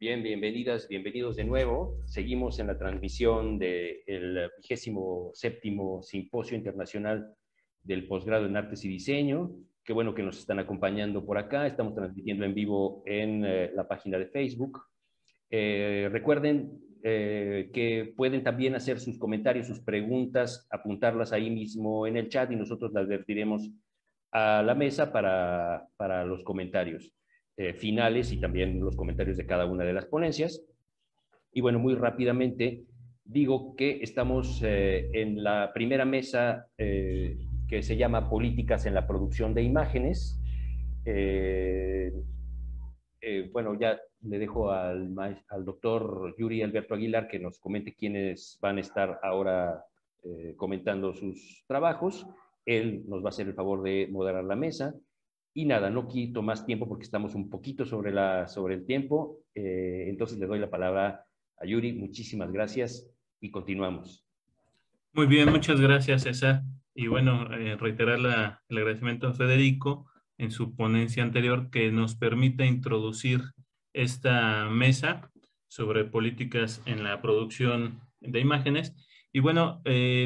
Bien, bienvenidas, bienvenidos de nuevo. Seguimos en la transmisión del 27º Simposio Internacional del Posgrado en Artes y Diseño. Qué bueno que nos están acompañando por acá. Estamos transmitiendo en vivo en la página de Facebook. Recuerden que pueden también hacer sus comentarios, sus preguntas, apuntarlas ahí mismo en el chat y nosotros las vertiremos a la mesa para los comentarios finales y también los comentarios de cada una de las ponencias. Y bueno, muy rápidamente digo que estamos en la primera mesa que se llama Políticas en la Producción de Imágenes. Bueno, ya le dejo al doctor Yuri Alberto Aguilar que nos comente quiénes van a estar ahora comentando sus trabajos. Él nos va a hacer el favor de moderar la mesa. Y nada, no quito más tiempo porque estamos un poquito sobre el tiempo. Entonces le doy la palabra a Yuri. Muchísimas gracias y continuamos. Muy bien, muchas gracias, César. Y bueno, reiterar el agradecimiento a Federico en su ponencia anterior que nos permite introducir esta mesa sobre políticas en la producción de imágenes. Y bueno,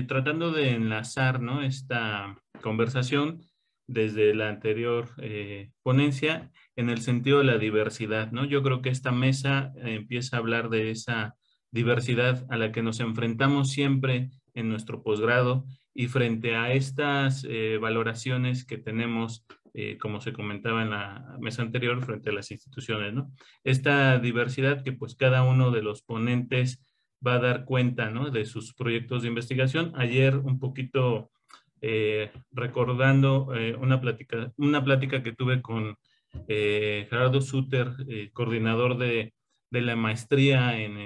tratando de enlazar, ¿no?, esta conversación desde la anterior ponencia en el sentido de la diversidad, ¿no? Yo creo que esta mesa empieza a hablar de esa diversidad a la que nos enfrentamos siempre en nuestro posgrado y frente a estas valoraciones que tenemos, como se comentaba en la mesa anterior, frente a las instituciones, ¿no? Esta diversidad que pues cada uno de los ponentes va a dar cuenta, ¿no?, de sus proyectos de investigación. Ayer un poquito recordando una plática que tuve con Gerardo Suter, coordinador de la maestría en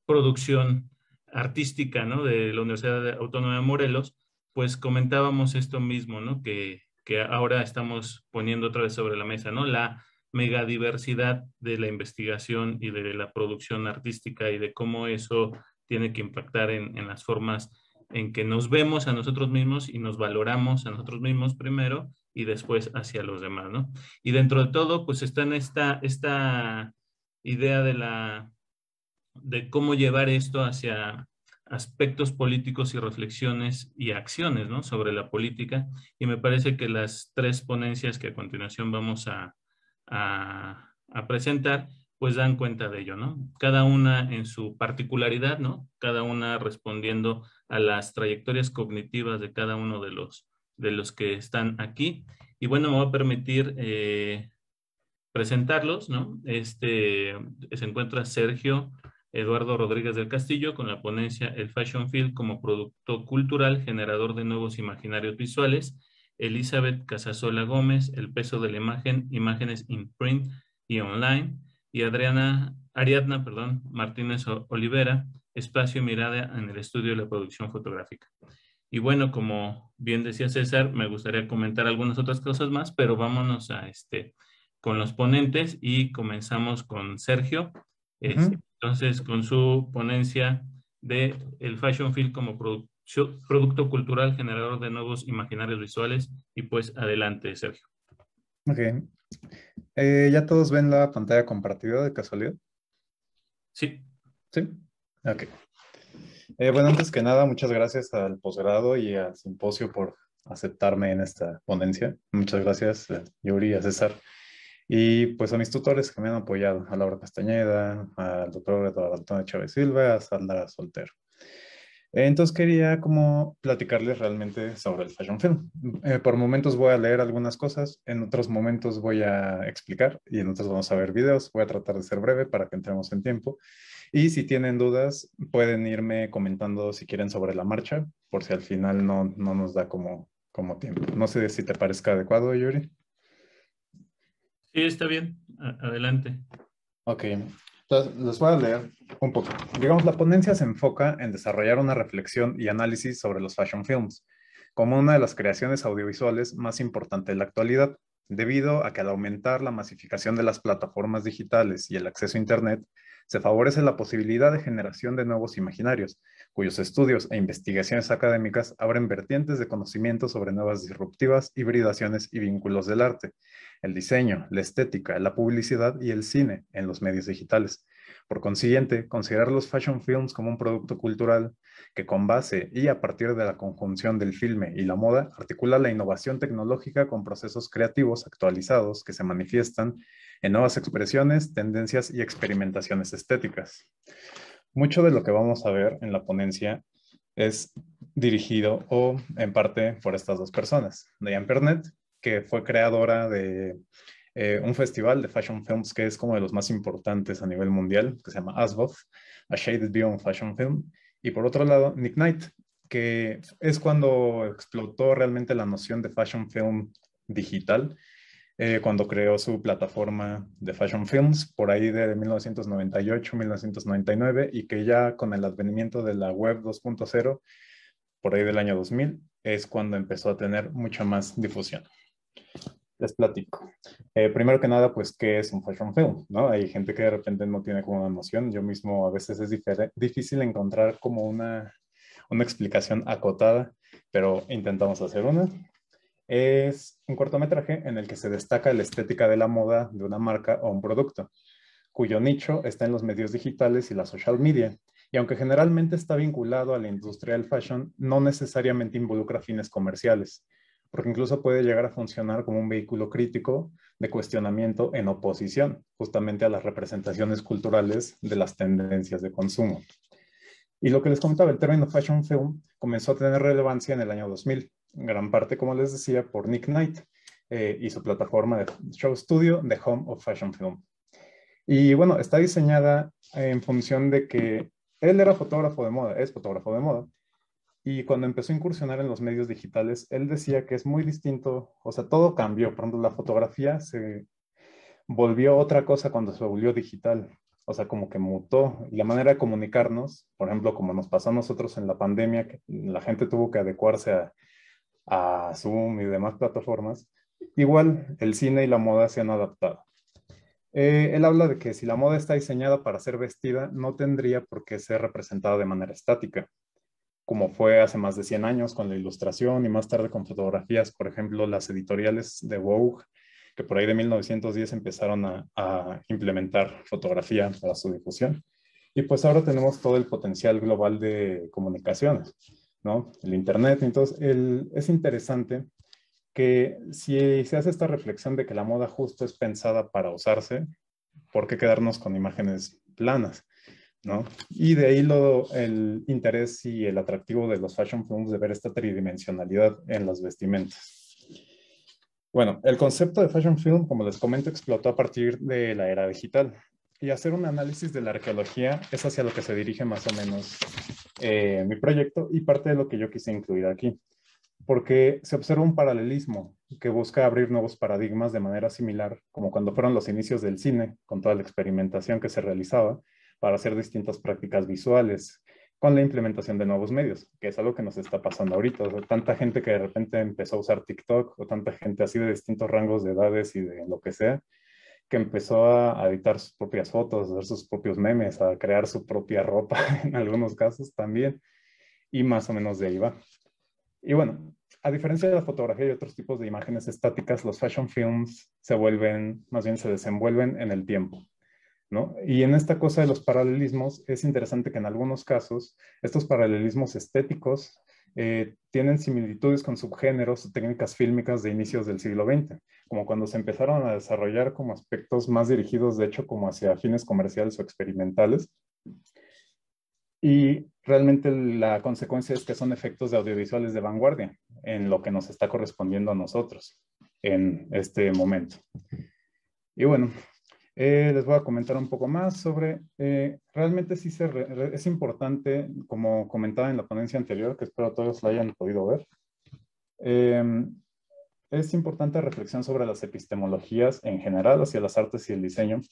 producción artística, ¿no?, de la Universidad Autónoma de Morelos, pues comentábamos esto mismo, ¿no?, que ahora estamos poniendo otra vez sobre la mesa, ¿no?, la megadiversidad de la investigación y de la producción artística y de cómo eso tiene que impactar en las formas en que nos vemos a nosotros mismos y nos valoramos a nosotros mismos primero y después hacia los demás, ¿no? Y dentro de todo, pues está en esta idea de cómo llevar esto hacia aspectos políticos y reflexiones y acciones, ¿no?, sobre la política. Y me parece que las tres ponencias que a continuación vamos a presentar, pues dan cuenta de ello, ¿no? Cada una en su particularidad, ¿no? Cada una respondiendo a las trayectorias cognitivas de cada uno de los que están aquí. Y bueno, me va a permitir presentarlos, ¿no? Se encuentra Sergio Eduardo Rodríguez del Castillo con la ponencia El Fashion Film como producto cultural generador de nuevos imaginarios visuales. Elizabeth Casasola Gómez, El peso de la imagen, imágenes in print y online. Y Ariadna, Martínez Olivera, Espacio y mirada en el estudio de la producción fotográfica. Y bueno, como bien decía César, me gustaría comentar algunas otras cosas más, pero vámonos con los ponentes y comenzamos con Sergio. Entonces, con su ponencia de el Fashion Film como producto cultural generador de nuevos imaginarios visuales. Y pues adelante, Sergio. Ok. ¿Ya todos ven la pantalla compartida de casualidad? Sí. Sí. Ok. Bueno, antes que nada, muchas gracias al posgrado y al simposio por aceptarme en esta ponencia. Muchas gracias, Yuri, a César. Y pues a mis tutores que me han apoyado, a Laura Castañeda, al doctor Eduardo Antonio Chávez Silva, a Sandra Soltero. Entonces quería como platicarles realmente sobre el Fashion Film. Por momentos voy a leer algunas cosas, en otros momentos voy a explicar y en otros vamos a ver videos. Voy a tratar de ser breve para que entremos en tiempo. Y si tienen dudas, pueden irme comentando si quieren sobre la marcha, por si al final no nos da como tiempo. No sé si te parezca adecuado, Yuri. Sí, está bien. Adelante. Ok, entonces les voy a leer un poco. Digamos, la ponencia se enfoca en desarrollar una reflexión y análisis sobre los fashion films, como una de las creaciones audiovisuales más importantes de la actualidad, debido a que al aumentar la masificación de las plataformas digitales y el acceso a Internet, se favorece la posibilidad de generación de nuevos imaginarios, cuyos estudios e investigaciones académicas abren vertientes de conocimiento sobre nuevas disruptivas, hibridaciones y vínculos del arte, el diseño, la estética, la publicidad y el cine en los medios digitales. Por consiguiente, considerar los fashion films como un producto cultural que con base y a partir de la conjunción del filme y la moda articula la innovación tecnológica con procesos creativos actualizados que se manifiestan en nuevas expresiones, tendencias y experimentaciones estéticas. Mucho de lo que vamos a ver en la ponencia es dirigido o en parte por estas dos personas. Diane Pernet, que fue creadora de un festival de fashion films que es como de los más importantes a nivel mundial, que se llama ASBOF, A Shaded View on Fashion Film. Y por otro lado, Nick Knight, que es cuando explotó realmente la noción de fashion film digital, cuando creó su plataforma de fashion films por ahí de 1998, 1999, y que ya con el advenimiento de la web 2.0, por ahí del año 2000, es cuando empezó a tener mucha más difusión. Les platico. Primero que nada, pues, ¿qué es un fashion film? ¿No? Hay gente que de repente no tiene como una noción. Yo mismo a veces es difícil encontrar como una explicación acotada, pero intentamos hacer una. Es un cortometraje en el que se destaca la estética de la moda de una marca o un producto, cuyo nicho está en los medios digitales y la social media. Y aunque generalmente está vinculado a la industria del fashion, no necesariamente involucra fines comerciales, porque incluso puede llegar a funcionar como un vehículo crítico de cuestionamiento en oposición justamente a las representaciones culturales de las tendencias de consumo. Y lo que les comentaba, el término fashion film comenzó a tener relevancia en el año 2000, en gran parte, como les decía, por Nick Knight y su plataforma de show studio, The Home of Fashion Film. Y bueno, está diseñada en función de que él era fotógrafo de moda, es fotógrafo de moda, y cuando empezó a incursionar en los medios digitales, él decía que es muy distinto, o sea, todo cambió. Por ejemplo, la fotografía se volvió otra cosa cuando se volvió digital. O sea, como que mutó. Y la manera de comunicarnos, por ejemplo, como nos pasó a nosotros en la pandemia, que la gente tuvo que adecuarse a Zoom y demás plataformas, igual el cine y la moda se han adaptado. Él habla de que si la moda está diseñada para ser vestida, no tendría por qué ser representada de manera estática, como fue hace más de 100 años con la ilustración y más tarde con fotografías, por ejemplo, las editoriales de Vogue, que por ahí de 1910 empezaron a implementar fotografía para su difusión. Y pues ahora tenemos todo el potencial global de comunicaciones, ¿no? El Internet. Entonces, es interesante que si se hace esta reflexión de que la moda justo es pensada para usarse, ¿por qué quedarnos con imágenes planas? ¿No? Y de ahí el interés y el atractivo de los fashion films de ver esta tridimensionalidad en las vestimentas. Bueno, el concepto de fashion film, como les comento, explotó a partir de la era digital. Y hacer un análisis de la arqueología es hacia lo que se dirige más o menos mi proyecto y parte de lo que yo quise incluir aquí. Porque se observa un paralelismo que busca abrir nuevos paradigmas de manera similar, como cuando fueron los inicios del cine, con toda la experimentación que se realizaba para hacer distintas prácticas visuales, con la implementación de nuevos medios, que es algo que nos está pasando ahorita. O sea, tanta gente que de repente empezó a usar TikTok, o tanta gente así de distintos rangos de edades y de lo que sea, que empezó a editar sus propias fotos, a hacer sus propios memes, a crear su propia ropa en algunos casos también, y más o menos de ahí va. Y bueno, a diferencia de la fotografía y otros tipos de imágenes estáticas, los fashion films más bien se desenvuelven en el tiempo, ¿no? Y en esta cosa de los paralelismos, es interesante que en algunos casos, estos paralelismos estéticos tienen similitudes con subgéneros o técnicas fílmicas de inicios del siglo XX, como cuando se empezaron a desarrollar como aspectos más dirigidos, de hecho, como hacia fines comerciales o experimentales. Y realmente la consecuencia es que son efectos de audiovisuales de vanguardia en lo que nos está correspondiendo a nosotros en este momento. Y bueno, les voy a comentar un poco más sobre, realmente sí es importante, como comentaba en la ponencia anterior, que espero todos la hayan podido ver, es importante reflexión sobre las epistemologías en general hacia las artes y el diseño,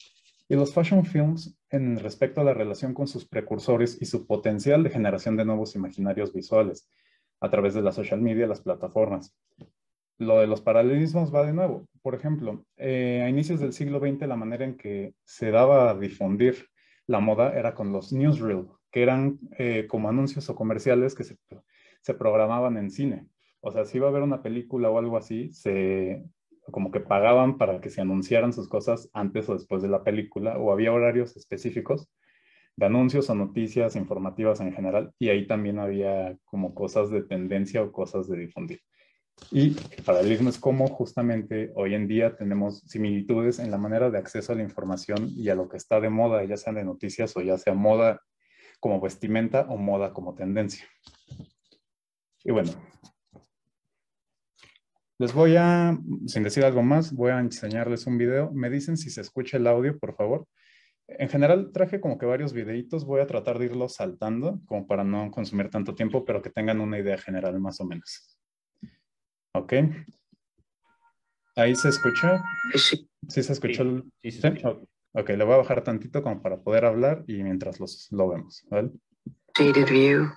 y los fashion films en respecto a la relación con sus precursores y su potencial de generación de nuevos imaginarios visuales a través de la social media y las plataformas. Lo de los paralelismos va de nuevo. Por ejemplo, a inicios del siglo XX la manera en que se daba a difundir la moda era con los newsreel, que eran como anuncios o comerciales que se programaban en cine. O sea, si iba a haber una película o algo así, como que pagaban para que se anunciaran sus cosas antes o después de la película, o había horarios específicos de anuncios o noticias informativas en general, y ahí también había como cosas de tendencia o cosas de difundir. Y el paralelismo es cómo justamente hoy en día tenemos similitudes en la manera de acceso a la información y a lo que está de moda, ya sea de noticias o ya sea moda como vestimenta o moda como tendencia. Y bueno, les voy a, sin decir algo más, voy a enseñarles un video. Me dicen si se escucha el audio, por favor. En general traje como que varios videitos, voy a tratar de irlos saltando como para no consumir tanto tiempo, pero que tengan una idea general más o menos. ¿Ok? ¿Ahí se escucha? ¿Sí se escuchó? Sí, se escucha. Ok, le voy a bajar tantito como para poder hablar y mientras lo vemos, ¿vale? Shaded view.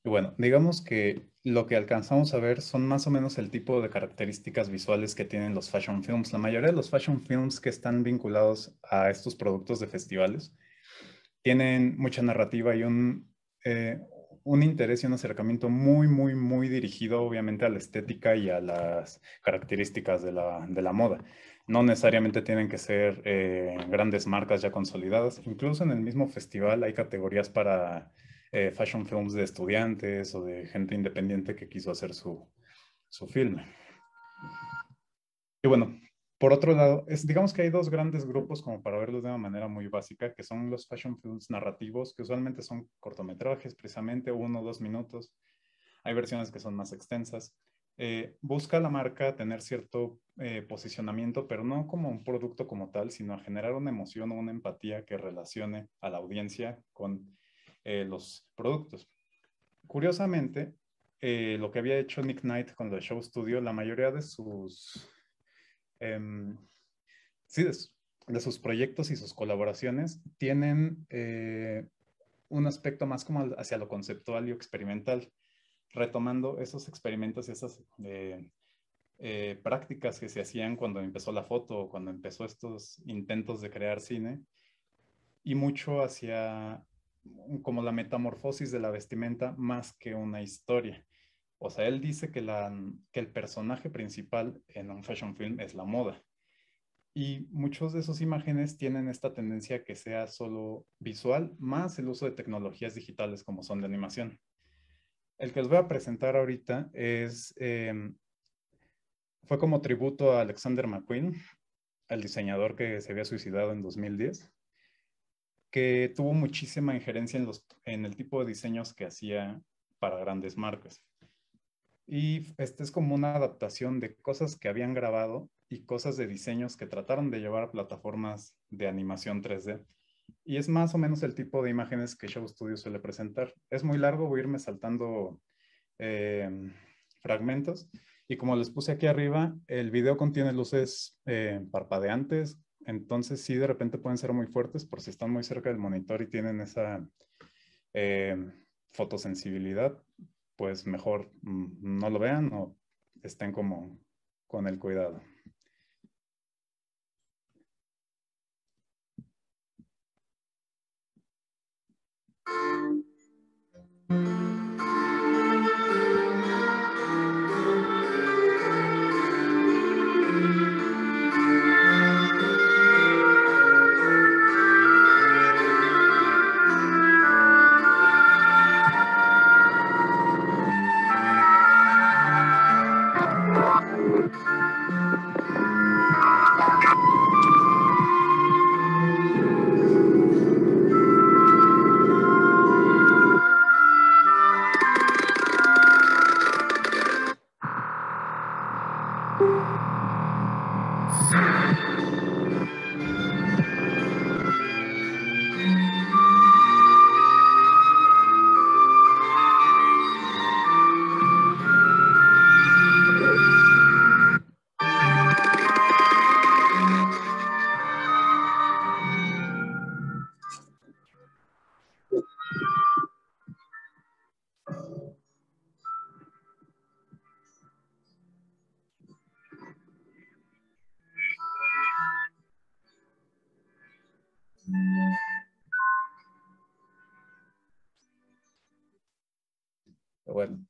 Bueno, digamos que lo que alcanzamos a ver son más o menos el tipo de características visuales que tienen los fashion films. La mayoría de los fashion films que están vinculados a estos productos de festivales tienen mucha narrativa y un interés y un acercamiento muy, muy, muy dirigido obviamente a la estética y a las características de la moda. No necesariamente tienen que ser grandes marcas ya consolidadas. Incluso en el mismo festival hay categorías para fashion films de estudiantes o de gente independiente que quiso hacer su filme. Y bueno, por otro lado, digamos que hay dos grandes grupos, como para verlos de una manera muy básica, que son los fashion films narrativos, que usualmente son cortometrajes, precisamente 1 o 2 minutos. Hay versiones que son más extensas. Busca la marca tener cierto posicionamiento, pero no como un producto como tal, sino a generar una emoción o una empatía que relacione a la audiencia con los productos. Curiosamente, lo que había hecho Nick Knight con The Show Studio, la mayoría de sus de sus proyectos y sus colaboraciones tienen un aspecto más como hacia lo conceptual y experimental, retomando esos experimentos y esas prácticas que se hacían cuando empezó la foto o cuando empezó estos intentos de crear cine, y mucho hacia como la metamorfosis de la vestimenta más que una historia. O sea, él dice que el personaje principal en un fashion film es la moda. Y muchos de sus imágenes tienen esta tendencia a que sea solo visual, más el uso de tecnologías digitales como son de animación. El que les voy a presentar ahorita fue como tributo a Alexander McQueen, el diseñador que se había suicidado en 2010, que tuvo muchísima injerencia en el tipo de diseños que hacía para grandes marcas. Y este es como una adaptación de cosas que habían grabado y cosas de diseños que trataron de llevar a plataformas de animación 3D. Y es más o menos el tipo de imágenes que Show Studio suele presentar. Es muy largo, voy a irme saltando fragmentos. Y como les puse aquí arriba, el video contiene luces parpadeantes. Entonces sí, de repente pueden ser muy fuertes por si están muy cerca del monitor y tienen esa fotosensibilidad, pues mejor no lo vean o estén como con el cuidado. Pero bueno,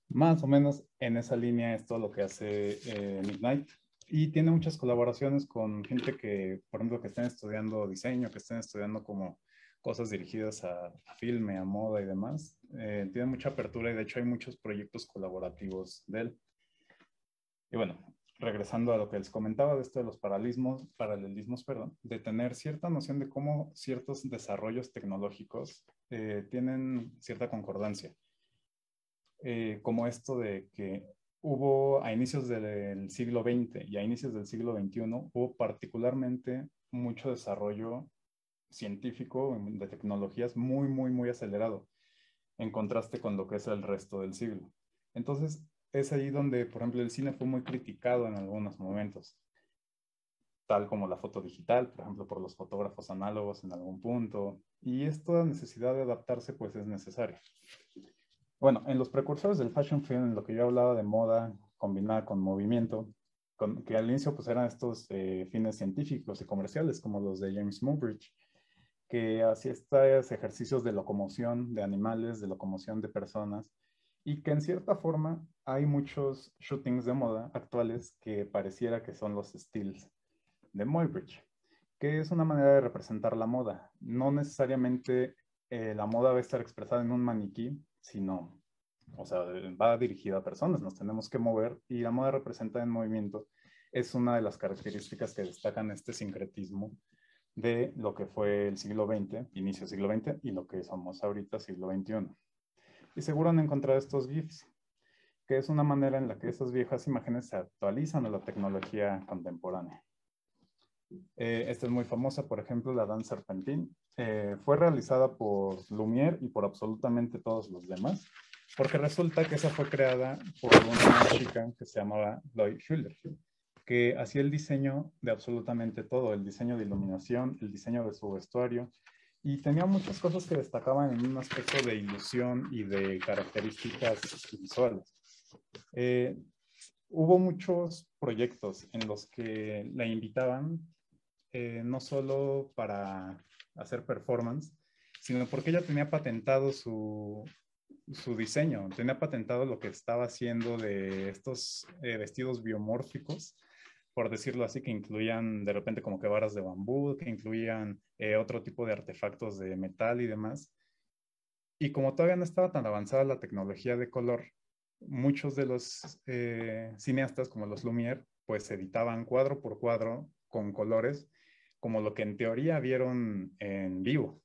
más o menos en esa línea es todo lo que hace Midnight. Y tiene muchas colaboraciones con gente que, por ejemplo, que estén estudiando diseño, que estén estudiando como cosas dirigidas a filme, a moda y demás. Tiene mucha apertura y de hecho hay muchos proyectos colaborativos de él. Y bueno, regresando a lo que les comentaba de esto de los paralelismos, de tener cierta noción de cómo ciertos desarrollos tecnológicos tienen cierta concordancia. Como esto de que hubo a inicios del siglo XX y a inicios del siglo XXI, hubo particularmente mucho desarrollo científico de tecnologías muy acelerado, en contraste con lo que es el resto del siglo. Entonces, es ahí donde, por ejemplo, el cine fue muy criticado en algunos momentos, tal como la foto digital, por ejemplo, por los fotógrafos análogos en algún punto, y esta necesidad de adaptarse, pues, es necesaria. Bueno, en los precursores del fashion film, en lo que yo hablaba de moda combinada con movimiento, que al inicio pues eran estos fines científicos y comerciales, como los de James Muybridge, que hacía estos ejercicios de locomoción de animales, de locomoción de personas, y que en cierta forma hay muchos shootings de moda actuales que pareciera que son los stills de Muybridge, que es una manera de representar la moda. No necesariamente la moda va a estar expresada en un maniquí, sino, o sea, va dirigida a personas, nos tenemos que mover, y la moda representada en movimiento es una de las características que destacan este sincretismo de lo que fue el siglo XX, inicio del siglo XX, y lo que somos ahorita, siglo XXI. Y seguro han encontrado estos GIFs, que es una manera en la que esas viejas imágenes se actualizan a la tecnología contemporánea. Esta es muy famosa, por ejemplo, la danza serpentín. Fue realizada por Lumière y por absolutamente todos los demás, porque resulta que esa fue creada por una chica que se llamaba Loy Fuller, que hacía el diseño de absolutamente todo, el diseño de iluminación, el diseño de su vestuario, y tenía muchas cosas que destacaban en un aspecto de ilusión y de características visuales. Hubo muchos proyectos en los que la invitaban, no solo para hacer performance, sino porque ella tenía patentado su diseño, tenía patentado lo que estaba haciendo de estos vestidos biomórficos, por decirlo así, que incluían de repente como que varas de bambú, que incluían otro tipo de artefactos de metal y demás. Y como todavía no estaba tan avanzada la tecnología de color, muchos de los cineastas, como los Lumière, pues editaban cuadro por cuadro con colores, como lo que en teoría vieron en vivo,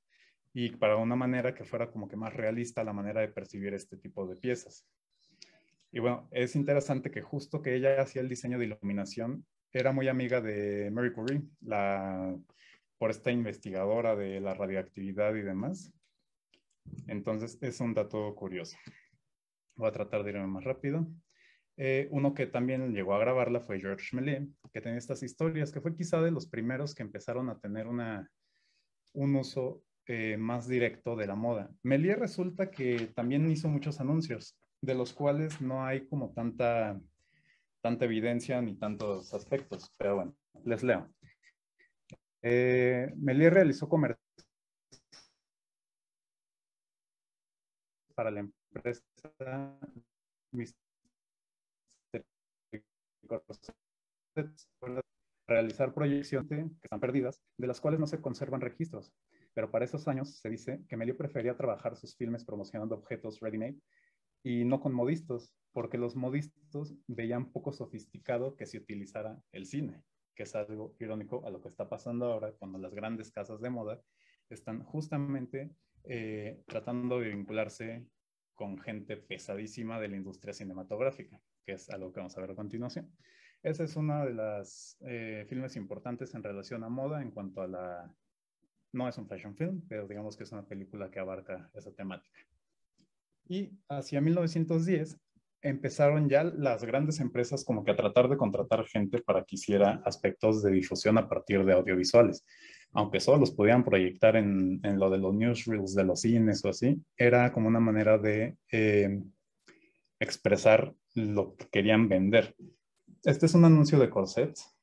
y para una manera que fuera como que más realista la manera de percibir este tipo de piezas. Y bueno, es interesante que justo que ella hacía el diseño de iluminación, era muy amiga de Marie Curie, por esta investigadora de la radioactividad y demás. Entonces, es un dato curioso. Voy a tratar de irme más rápido. Uno que también llegó a grabarla fue Georges Méliès, que tenía estas historias, que fue quizá de los primeros que empezaron a tener un uso más directo de la moda. Méliès resulta que también hizo muchos anuncios, de los cuales no hay como tanta evidencia ni tantos aspectos, pero bueno, les leo. Méliès realizó comerciales para la empresa realizar proyecciones que están perdidas, de las cuales no se conservan registros. Pero para esos años se dice que Méliès prefería trabajar sus filmes promocionando objetos ready-made y no con modistos, porque los modistos veían poco sofisticado que se utilizara el cine, que es algo irónico a lo que está pasando ahora cuando las grandes casas de moda están justamente tratando de vincularse con gente pesadísima de la industria cinematográfica, que es algo que vamos a ver a continuación. Esa es una de las filmes importantes en relación a moda en cuanto a la... No es un fashion film, pero digamos que es una película que abarca esa temática. Y hacia 1910 empezaron ya las grandes empresas como que a tratar de contratar gente para que hiciera aspectos de difusión a partir de audiovisuales. Aunque solo los podían proyectar en lo de los newsreels de los cines o así, era como una manera de expresar lo que querían vender. Este es un anuncio de corsets.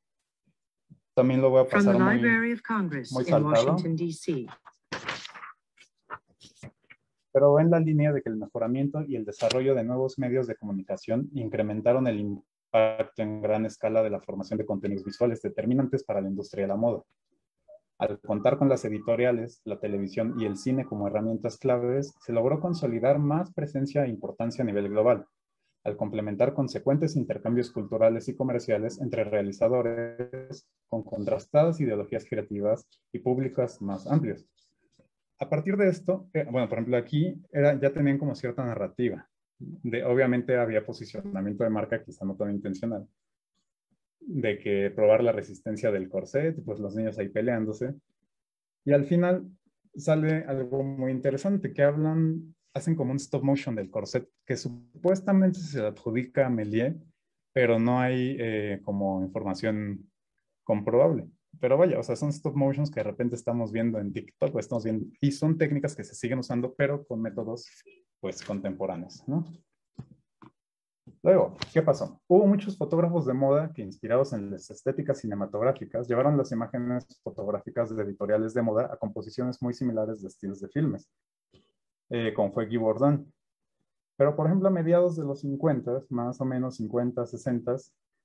También lo voy a pasar muy saltado. pero va en la línea de que el mejoramiento y el desarrollo de nuevos medios de comunicación incrementaron el impacto en gran escala de la formación de contenidos visuales determinantes para la industria de la moda. Al contar con las editoriales, la televisión y el cine como herramientas claves, se logró consolidar más presencia e importancia a nivel global, al complementar consecuentes intercambios culturales y comerciales entre realizadores con contrastadas ideologías creativas y públicas más amplios. A partir de esto, bueno, por ejemplo, aquí ya tenían como cierta narrativa. Obviamente había posicionamiento de marca, quizá no tan intencional, de que probar la resistencia del corset, pues los niños ahí peleándose. Y al final sale algo muy interesante, que hacen como un stop motion del corset, que supuestamente se le adjudica a Méliès, pero no hay como información comprobable. Pero vaya, o sea, son stop motions que de repente estamos viendo en TikTok, o estamos viendo, y son técnicas que se siguen usando, pero con métodos, pues, contemporáneos, ¿no? Luego, ¿qué pasó? Hubo muchos fotógrafos de moda que, inspirados en las estéticas cinematográficas, llevaron las imágenes fotográficas de editoriales de moda a composiciones muy similares de estilos de filmes, como fue Guy Bourdin. Pero, por ejemplo, a mediados de los 50, más o menos 50, 60,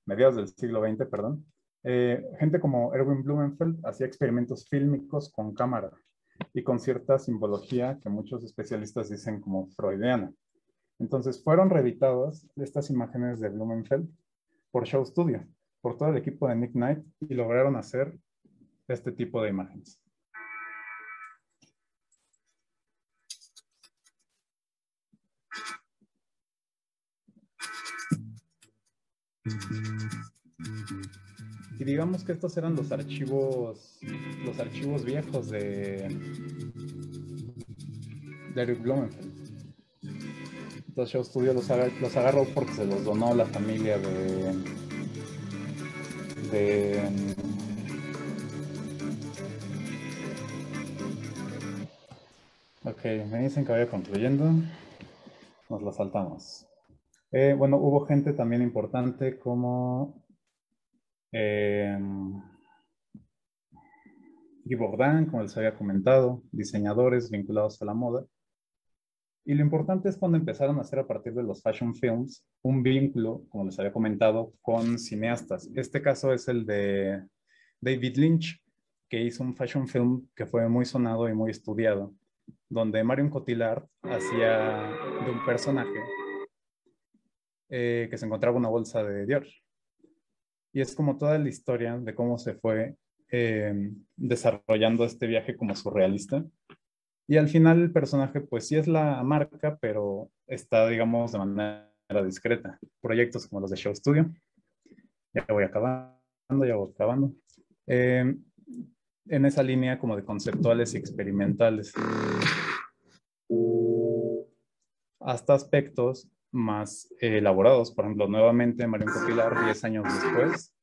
mediados del siglo XX, perdón, gente como Erwin Blumenfeld hacía experimentos fílmicos con cámara y con cierta simbología que muchos especialistas dicen como freudiana. Entonces fueron reeditadas estas imágenes de Blumenfeld por Show Studio, por todo el equipo de Nick Knight, y lograron hacer este tipo de imágenes. Y digamos que estos eran los archivos viejos de Eric Blumenfeld. Entonces Show Studio los agarró porque se los donó la familia Ok, me dicen que vaya concluyendo. Nos lo saltamos. Bueno, hubo gente también importante como Guy Bourdin, como les había comentado, diseñadores vinculados a la moda. Y lo importante es cuando empezaron a hacer, a partir de los fashion films, un vínculo, como les había comentado, con cineastas. Este caso es el de David Lynch, que hizo un fashion film que fue muy sonado y muy estudiado, donde Marion Cotillard hacía de un personaje que se encontraba una bolsa de Dior. Y es como toda la historia de cómo se fue desarrollando este viaje como surrealista. Y al final el personaje pues sí es la marca, pero está, digamos, de manera discreta. Proyectos como los de Show Studio. Ya voy acabando. En esa línea como de conceptuales y experimentales. Hasta aspectos más elaborados. Por ejemplo, nuevamente Marion Cotillard, 10 años después.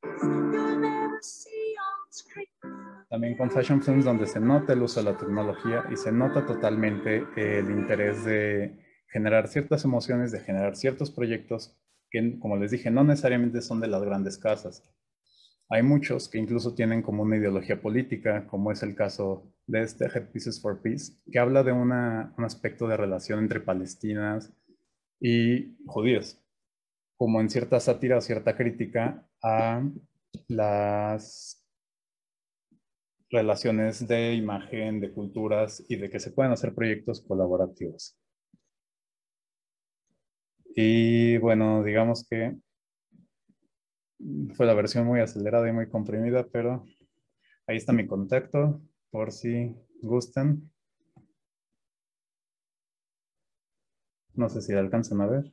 También con fashion films, donde se nota el uso de la tecnología y se nota totalmente el interés de generar ciertas emociones, de generar ciertos proyectos que, como les dije, no necesariamente son de las grandes casas. Hay muchos que incluso tienen como una ideología política, como es el caso de este Head Pieces for Peace, que habla de un aspecto de relación entre palestinas y judíos, como en cierta sátira o cierta crítica a las relaciones de imagen, de culturas y de que se pueden hacer proyectos colaborativos. Y bueno, digamos que fue la versión muy acelerada y muy comprimida, pero ahí está mi contacto por si gustan. No sé si alcanzan a ver.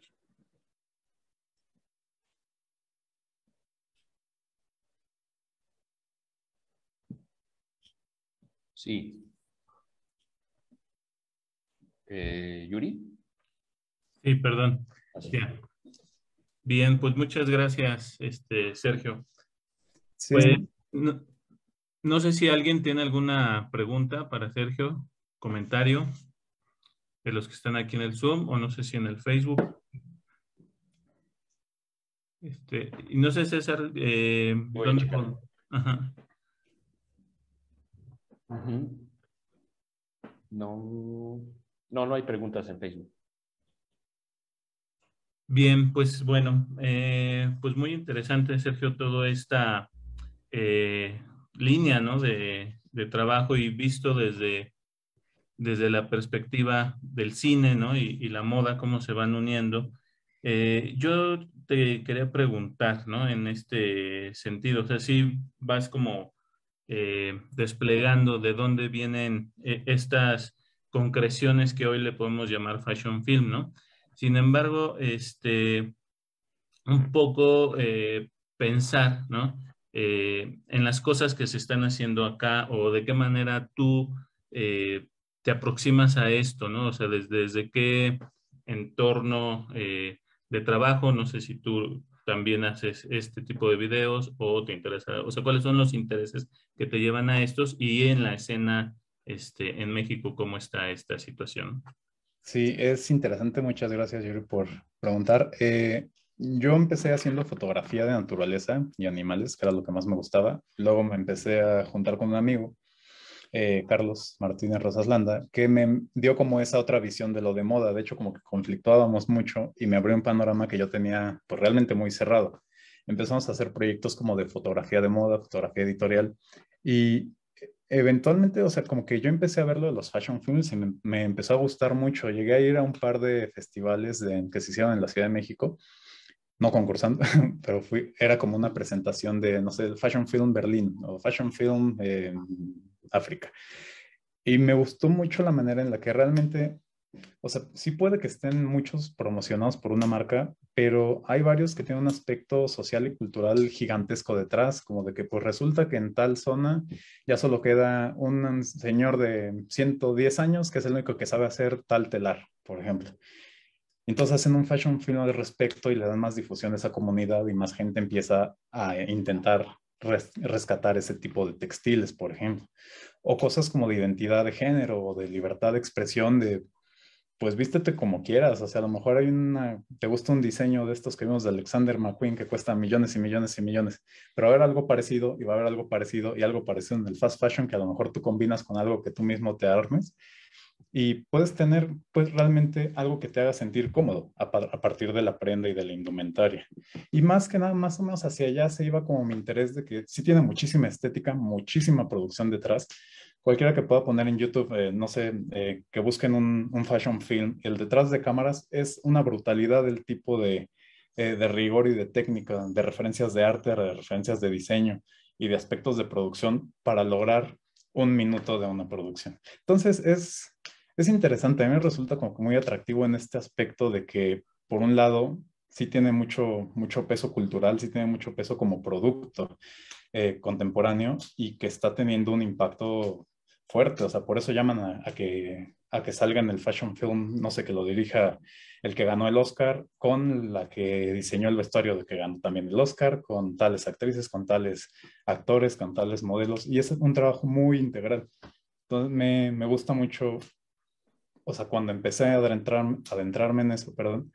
Sí. ¿Yuri? Sí, perdón. Así. Ya. Bien, pues muchas gracias, Sergio. Sí. Pues no sé si alguien tiene alguna pregunta para Sergio, comentario de los que están aquí en el Zoom, o no sé si en el Facebook. Y no sé, César, Voy a ¿dónde checar. Ajá. No. No, no hay preguntas en Facebook. Bien, pues bueno, pues muy interesante, Sergio, toda esta línea, ¿no? de trabajo y visto desde la perspectiva del cine, ¿no? Y la moda, cómo se van uniendo. Yo te quería preguntar, ¿no? En este sentido, o sea, si vas como desplegando de dónde vienen estas concreciones que hoy le podemos llamar fashion film, ¿no? Sin embargo, un poco pensar, ¿no? En las cosas que se están haciendo acá o de qué manera tú te aproximas a esto, ¿no? O sea, desde qué entorno de trabajo, no sé si tú también haces este tipo de videos o te interesa, o sea, cuáles son los intereses que te llevan a estos y en la escena en México, ¿cómo está esta situación? Sí, es interesante. Muchas gracias, Yuri, por preguntar. Yo empecé haciendo fotografía de naturaleza y animales, que era lo que más me gustaba. Luego me empecé a juntar con un amigo, Carlos Martínez Rosaslanda, que me dio como esa otra visión de lo de moda. De hecho, como que conflictuábamos mucho y me abrió un panorama que yo tenía pues realmente muy cerrado. Empezamos a hacer proyectos como de fotografía de moda, fotografía editorial y eventualmente, o sea, como que yo empecé a ver lo de los fashion films y me empezó a gustar mucho. Llegué a ir a un par de festivales que se hicieron en la Ciudad de México, no concursando, pero era como una presentación de, no sé, Fashion Film Berlín o Fashion Film África. Y me gustó mucho la manera en la que realmente, o sea, sí puede que estén muchos promocionados por una marca, pero hay varios que tienen un aspecto social y cultural gigantesco detrás, como de que pues resulta que en tal zona ya solo queda un señor de 110 años que es el único que sabe hacer tal telar, por ejemplo. Entonces hacen un fashion film al respecto y le dan más difusión a esa comunidad y más gente empieza a intentar rescatar ese tipo de textiles, por ejemplo. O cosas como de identidad de género o de libertad de expresión, de pues vístete como quieras. O sea, a lo mejor te gusta un diseño de estos que vimos de Alexander McQueen que cuesta millones y millones y millones, pero va a haber algo parecido y va a haber algo parecido y algo parecido en el fast fashion que a lo mejor tú combinas con algo que tú mismo te armes y puedes tener pues realmente algo que te haga sentir cómodo a partir de la prenda y de la indumentaria. Y más que nada, más o menos hacia allá se iba como mi interés de que sí tiene muchísima estética, muchísima producción detrás. Cualquiera que pueda poner en YouTube, no sé, que busquen un fashion film, el detrás de cámaras es una brutalidad del tipo de rigor y de técnica, de referencias de arte, de referencias de diseño y de aspectos de producción para lograr un minuto de una producción. Entonces es interesante, a mí me resulta como que muy atractivo en este aspecto de que, por un lado, sí tiene mucho peso cultural, sí tiene mucho peso como producto contemporáneo y que está teniendo un impacto fuerte. O sea, por eso llaman a que salga en el fashion film, no sé, que lo dirija el que ganó el Oscar, con la que diseñó el vestuario de que ganó también el Oscar, con tales actrices, con tales actores, con tales modelos, y es un trabajo muy integral. Entonces me gusta mucho, o sea, cuando empecé a adentrarme en eso, perdón,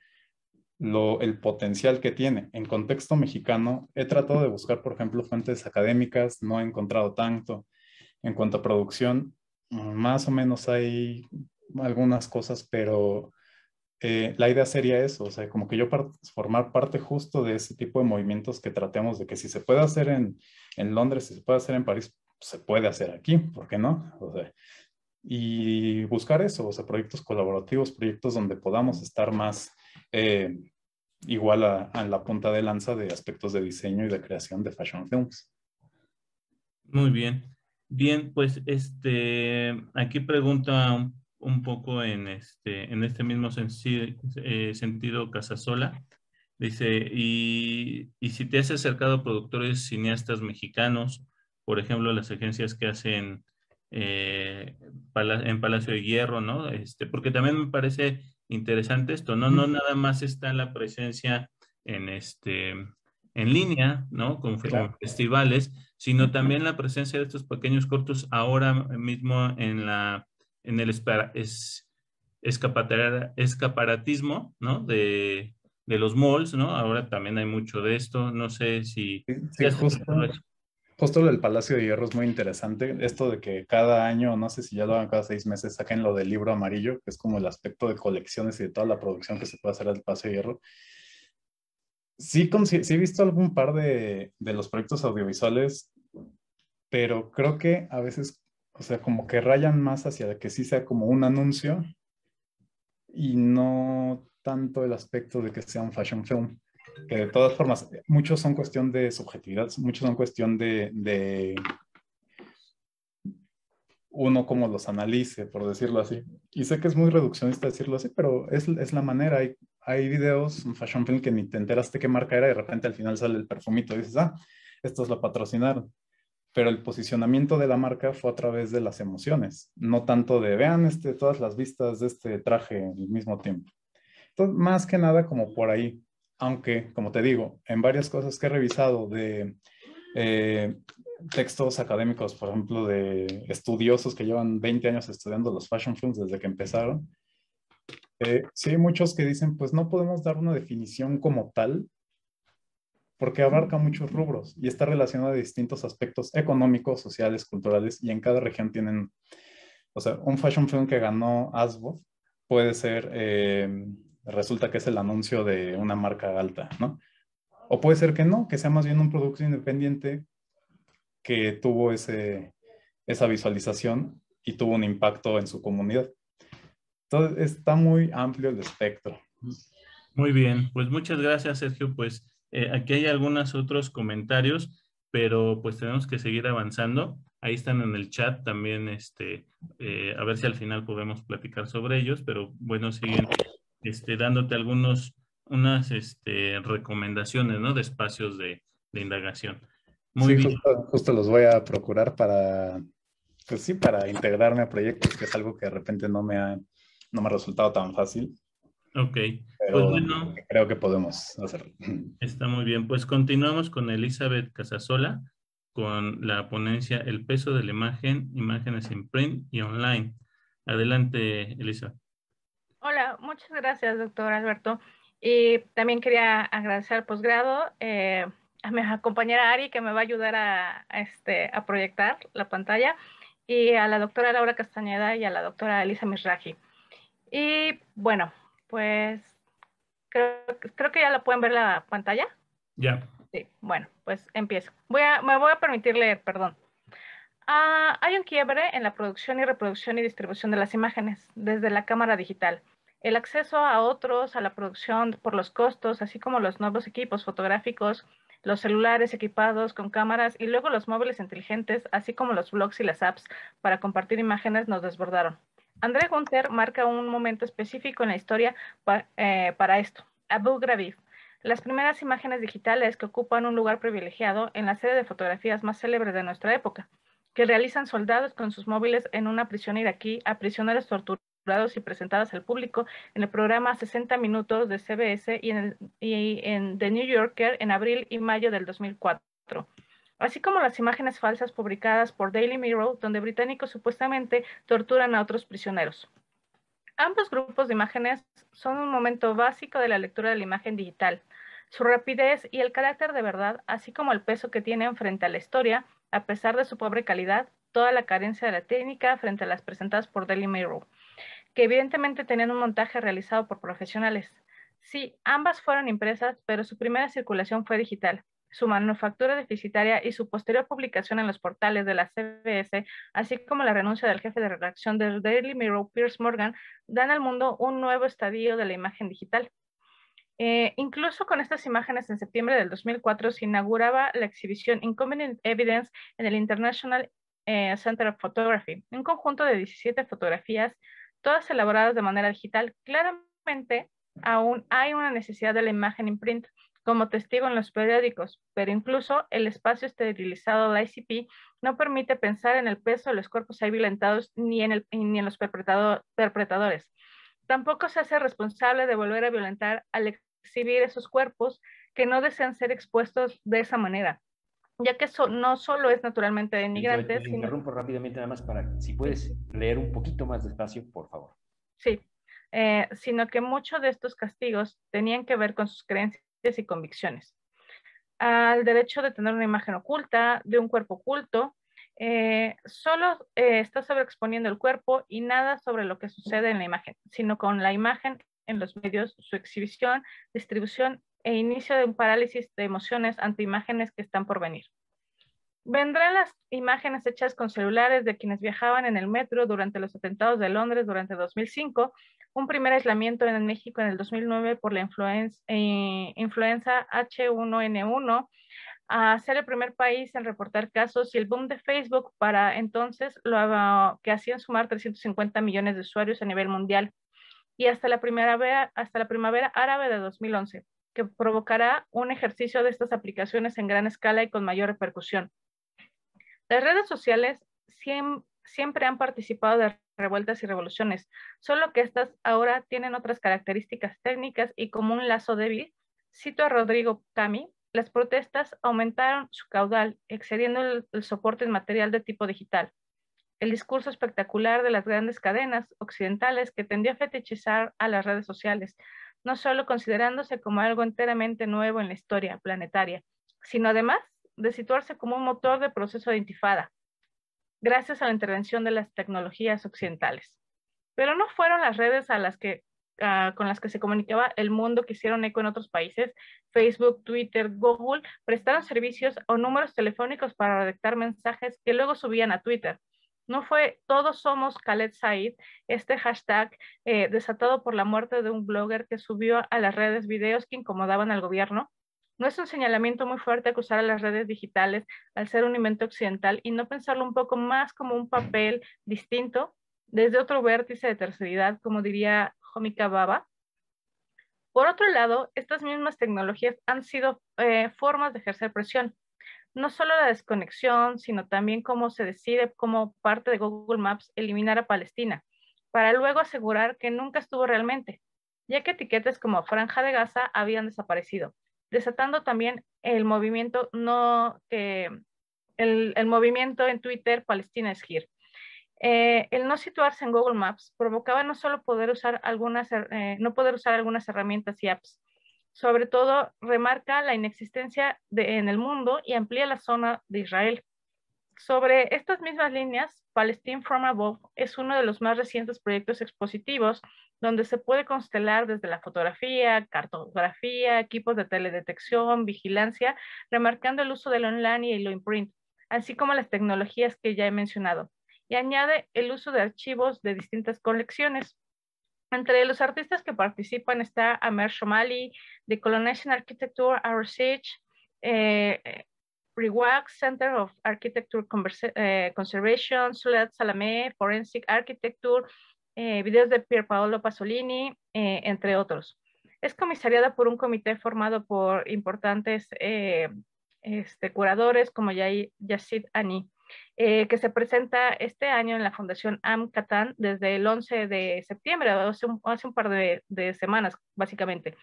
el potencial que tiene. En contexto mexicano, he tratado de buscar, por ejemplo, fuentes académicas, no he encontrado tanto. En cuanto a producción, más o menos hay algunas cosas, pero la idea sería eso, o sea, como que yo formar parte justo de ese tipo de movimientos que tratemos de que si se puede hacer en Londres, si se puede hacer en París, se puede hacer aquí, ¿por qué no? O sea, y buscar eso, o sea, proyectos colaborativos, proyectos donde podamos estar más eh, igual a la punta de lanza de aspectos de diseño y de creación de fashion films. Muy bien. Bien, pues aquí pregunta un poco en este mismo sentido Casasola. Dice, y si te has acercado a productores cineastas mexicanos, por ejemplo, las agencias que hacen en Palacio de Hierro, ¿no? Porque también me parece interesante esto, ¿no? No nada más está la presencia en en línea, ¿no? Con Claro. festivales, sino también la presencia de estos pequeños cortos ahora mismo en el escaparatismo, ¿no? De los malls, ¿no? Ahora también hay mucho de esto. No sé si Sí, has escuchado justo. eso. Justo lo del Palacio de Hierro es muy interesante. Esto de que cada año, no sé si ya lo hagan cada 6 meses, saquen lo del libro amarillo, que es como el aspecto de colecciones y de toda la producción que se puede hacer al Palacio de Hierro. Sí, sí he visto algún par de los proyectos audiovisuales, pero creo que a veces, o sea, como que rayan más hacia que sí sea como un anuncio y no tanto el aspecto de que sea un fashion film, que de todas formas, muchos son cuestión de subjetividad, muchos son cuestión de uno cómo los analice, por decirlo así. Y sé que es muy reduccionista decirlo así, pero es la manera. Hay videos, un fashion film que ni te enteraste qué marca era y de repente al final sale el perfumito y dices, ah, estos la patrocinaron. Pero el posicionamiento de la marca fue a través de las emociones, no tanto de vean todas las vistas de este traje al mismo tiempo. Entonces, más que nada como por ahí, aunque, como te digo, en varias cosas que he revisado de eh, textos académicos, por ejemplo, de estudiosos que llevan 20 años estudiando los fashion films desde que empezaron, sí hay muchos que dicen, pues no podemos dar una definición como tal, porque abarca muchos rubros y está relacionado a distintos aspectos económicos, sociales, culturales, y en cada región tienen, o sea, un fashion film que ganó ASBO puede ser, resulta que es el anuncio de una marca alta, ¿no? O puede ser que no, que sea más bien un producto independiente que tuvo esa visualización y tuvo un impacto en su comunidad. Entonces, está muy amplio el espectro. Muy bien, pues muchas gracias, Sergio. Pues aquí hay algunos otros comentarios, pero pues tenemos que seguir avanzando. Ahí están en el chat también, a ver si al final podemos platicar sobre ellos, pero bueno, siguen dándote unas recomendaciones, ¿no? De espacios de indagación. Muy Sí, bien, justo los voy a procurar para, pues sí, para integrarme a proyectos, que es algo que de repente no me ha resultado tan fácil, ok. Pues pero bueno, creo que podemos hacerlo. está muy bien. Pues continuamos con Elizabeth Casasola, con la ponencia El peso de la imagen, imágenes en print y online. Adelante, Elizabeth. Hola, muchas gracias, doctor Alberto. Y también quería agradecer al posgrado, a mi compañera Ari, que me va a ayudar a proyectar la pantalla, y a la doctora Laura Castañeda y a la doctora Elisa Misraji. Y bueno, pues creo que ya la pueden ver la pantalla. Ya. Sí, bueno, pues empiezo. Me voy a permitir leer, perdón. Hay un quiebre en la producción y reproducción y distribución de las imágenes desde la cámara digital. El acceso a otros, a la producción por los costos, así como los nuevos equipos fotográficos, los celulares equipados con cámaras y luego los móviles inteligentes, así como los blogs y las apps para compartir imágenes nos desbordaron. André Gunther marca un momento específico en la historia para esto. Abu Ghraib. Las primeras imágenes digitales que ocupan un lugar privilegiado en la serie de fotografías más célebres de nuestra época, que realizan soldados con sus móviles en una prisión iraquí a prisioneros torturados y presentadas al público en el programa 60 Minutos de CBS y en The New Yorker en abril y mayo del 2004. Así como las imágenes falsas publicadas por Daily Mirror, donde británicos supuestamente torturan a otros prisioneros. Ambos grupos de imágenes son un momento básico de la lectura de la imagen digital. Su rapidez y el carácter de verdad, así como el peso que tienen frente a la historia, a pesar de su pobre calidad, toda la carencia de la técnica frente a las presentadas por Daily Mirror, que evidentemente tenían un montaje realizado por profesionales. Sí, ambas fueron impresas, pero su primera circulación fue digital. Su manufactura deficitaria y su posterior publicación en los portales de la CBS, así como la renuncia del jefe de redacción del Daily Mirror, Piers Morgan, dan al mundo un nuevo estadio de la imagen digital. Incluso con estas imágenes, en septiembre del 2004 se inauguraba la exhibición Inconvenient Evidence en el International Center of Photography, un conjunto de 17 fotografías, todas elaboradas de manera digital. Claramente, aún hay una necesidad de la imagen imprint como testigo en los periódicos, pero incluso el espacio esterilizado de ICP no permite pensar en el peso de los cuerpos ahí violentados ni en los perpetradores. Tampoco se hace responsable de volver a violentar al exhibir esos cuerpos que no desean ser expuestos de esa manera, ya que eso no solo es naturalmente denigrante, Elizabeth, te interrumpo rápidamente nada más para, si puedes leer un poquito más despacio, por favor. Sí, sino que muchos de estos castigos tenían que ver con sus creencias y convicciones. al derecho de tener una imagen oculta, de un cuerpo oculto. Solo está sobreexponiendo el cuerpo y nada sobre lo que sucede en la imagen, sino con la imagen en los medios, su exhibición, distribución e inicio de un parálisis de emociones ante imágenes que están por venir. Vendrán las imágenes hechas con celulares de quienes viajaban en el metro durante los atentados de Londres durante 2005, un primer aislamiento en México en el 2009 por la influenza H1N1, a ser el primer país en reportar casos y el boom de Facebook para entonces que hacían sumar 350 millones de usuarios a nivel mundial, y hasta la primavera árabe de 2011, que provocará un ejercicio de estas aplicaciones en gran escala y con mayor repercusión. Las redes sociales siempre han participado de revueltas y revoluciones, solo que estas ahora tienen otras características técnicas y como un lazo débil, cito a Rodrigo Cami, las protestas aumentaron su caudal, excediendo el soporte material de tipo digital. El discurso espectacular de las grandes cadenas occidentales que tendió a fetichizar a las redes sociales, no solo considerándose como algo enteramente nuevo en la historia planetaria, sino además de situarse como un motor de proceso de intifada, gracias a la intervención de las tecnologías occidentales. Pero no fueron las redes con las que se comunicaba el mundo que hicieron eco en otros países. Facebook, Twitter, Google prestaron servicios o números telefónicos para redactar mensajes que luego subían a Twitter. No fue todos somos Khaled Said, este hashtag desatado por la muerte de un blogger que subió a las redes videos que incomodaban al gobierno. ¿No es un señalamiento muy fuerte acusar a las redes digitales al ser un invento occidental y no pensarlo un poco más como un papel distinto desde otro vértice de terceridad, como diría Homika Baba? Por otro lado, estas mismas tecnologías han sido formas de ejercer presión. No solo la desconexión, sino también cómo se decide como parte de Google Maps eliminar a Palestina, para luego asegurar que nunca estuvo realmente, ya que etiquetas como Franja de Gaza habían desaparecido, desatando también el movimiento el movimiento en Twitter Palestina is here. El no situarse en Google Maps provocaba no solo no poder usar algunas herramientas y apps, sobre todo remarca la inexistencia en el mundo y amplía la zona de Israel. Sobre estas mismas líneas, Palestine from Above es uno de los más recientes proyectos expositivos donde se puede constelar desde la fotografía, cartografía, equipos de teledetección, vigilancia, remarcando el uso del online y lo imprint, así como las tecnologías que ya he mencionado, y añade el uso de archivos de distintas colecciones. Entre los artistas que participan está Amer Shomali, The Colonization Architecture Research, REWAC, Center of Architecture Conservation, Soledad Salamé, Forensic Architecture, videos de Pier Paolo Pasolini, entre otros. Es comisariada por un comité formado por importantes curadores como Yacid Ani, que se presenta este año en la Fundación Am Katan desde el 11 de septiembre, hace un par de semanas, básicamente.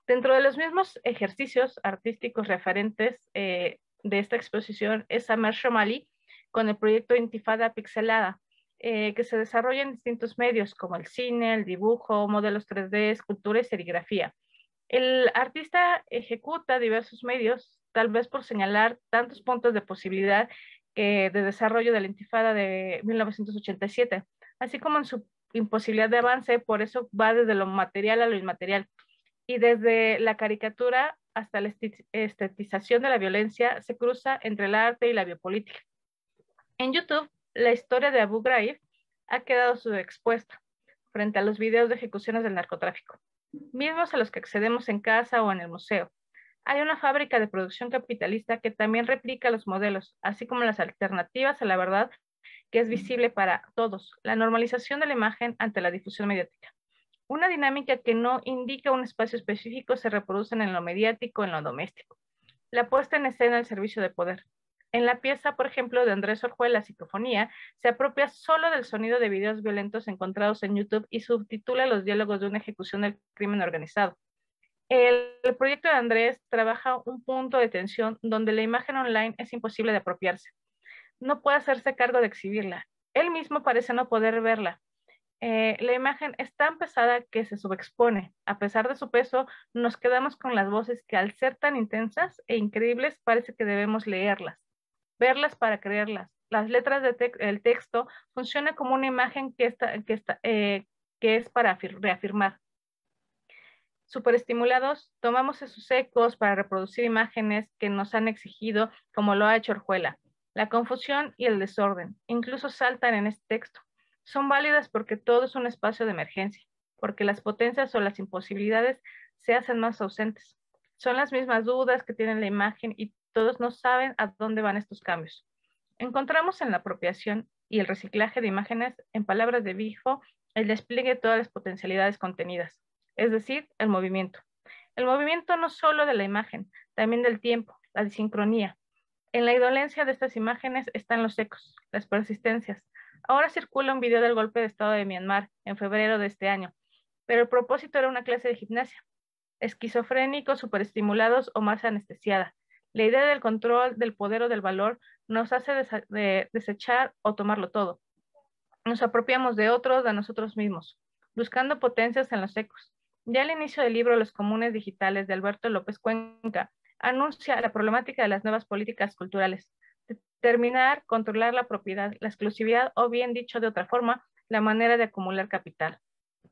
Dentro de los mismos ejercicios artísticos referentes de esta exposición es Amer Shomali, con el proyecto Intifada Pixelada, que se desarrolla en distintos medios como el cine, el dibujo, modelos 3D, escultura y serigrafía. El artista ejecuta diversos medios, tal vez por señalar tantos puntos de posibilidad de desarrollo de la Intifada de 1987, así como en su imposibilidad de avance, por eso va desde lo material a lo inmaterial, y desde la caricatura hasta la estetización de la violencia se cruza entre el arte y la biopolítica. En YouTube, la historia de Abu Ghraib ha quedado subexpuesta frente a los videos de ejecuciones del narcotráfico, mismos a los que accedemos en casa o en el museo. Hay una fábrica de producción capitalista que también replica los modelos, así como las alternativas a la verdad que es visible para todos, la normalización de la imagen ante la difusión mediática. Una dinámica que no indica un espacio específico se reproduce en lo mediático, en lo doméstico. La puesta en escena al servicio de poder. En la pieza, por ejemplo, de Andrés Orjuela, Psicofonía, se apropia solo del sonido de videos violentos encontrados en YouTube y subtitula los diálogos de una ejecución del crimen organizado. El proyecto de Andrés trabaja un punto de tensión donde la imagen online es imposible de apropiarse. No puede hacerse cargo de exhibirla. Él mismo parece no poder verla. La imagen es tan pesada que se subexpone. A pesar de su peso, nos quedamos con las voces que al ser tan intensas e increíbles parece que debemos leerlas, verlas para creerlas. Las letras del texto funcionan como una imagen que es para reafirmar. Superestimulados, tomamos esos ecos para reproducir imágenes que nos han exigido, como lo ha hecho Orjuela. La confusión y el desorden incluso saltan en este texto. Son válidas porque todo es un espacio de emergencia, porque las potencias o las imposibilidades se hacen más ausentes. Son las mismas dudas que tiene la imagen y todos no saben a dónde van estos cambios. Encontramos en la apropiación y el reciclaje de imágenes, en palabras de Bifo, el despliegue de todas las potencialidades contenidas, es decir, el movimiento. El movimiento no solo de la imagen, también del tiempo, la disincronía. En la indolencia de estas imágenes están los ecos, las persistencias. Ahora circula un video del golpe de estado de Myanmar en febrero de este año, pero el propósito era una clase de gimnasia. Esquizofrénicos, superestimulados o más anestesiada. La idea del control, del poder o del valor nos hace desechar o tomarlo todo. Nos apropiamos de otros, de nosotros mismos, buscando potencias en los ecos. Ya al inicio del libro Los Comunes Digitales de Alberto López Cuenca anuncia la problemática de las nuevas políticas culturales. Determinar, controlar la propiedad, la exclusividad o bien dicho de otra forma, la manera de acumular capital.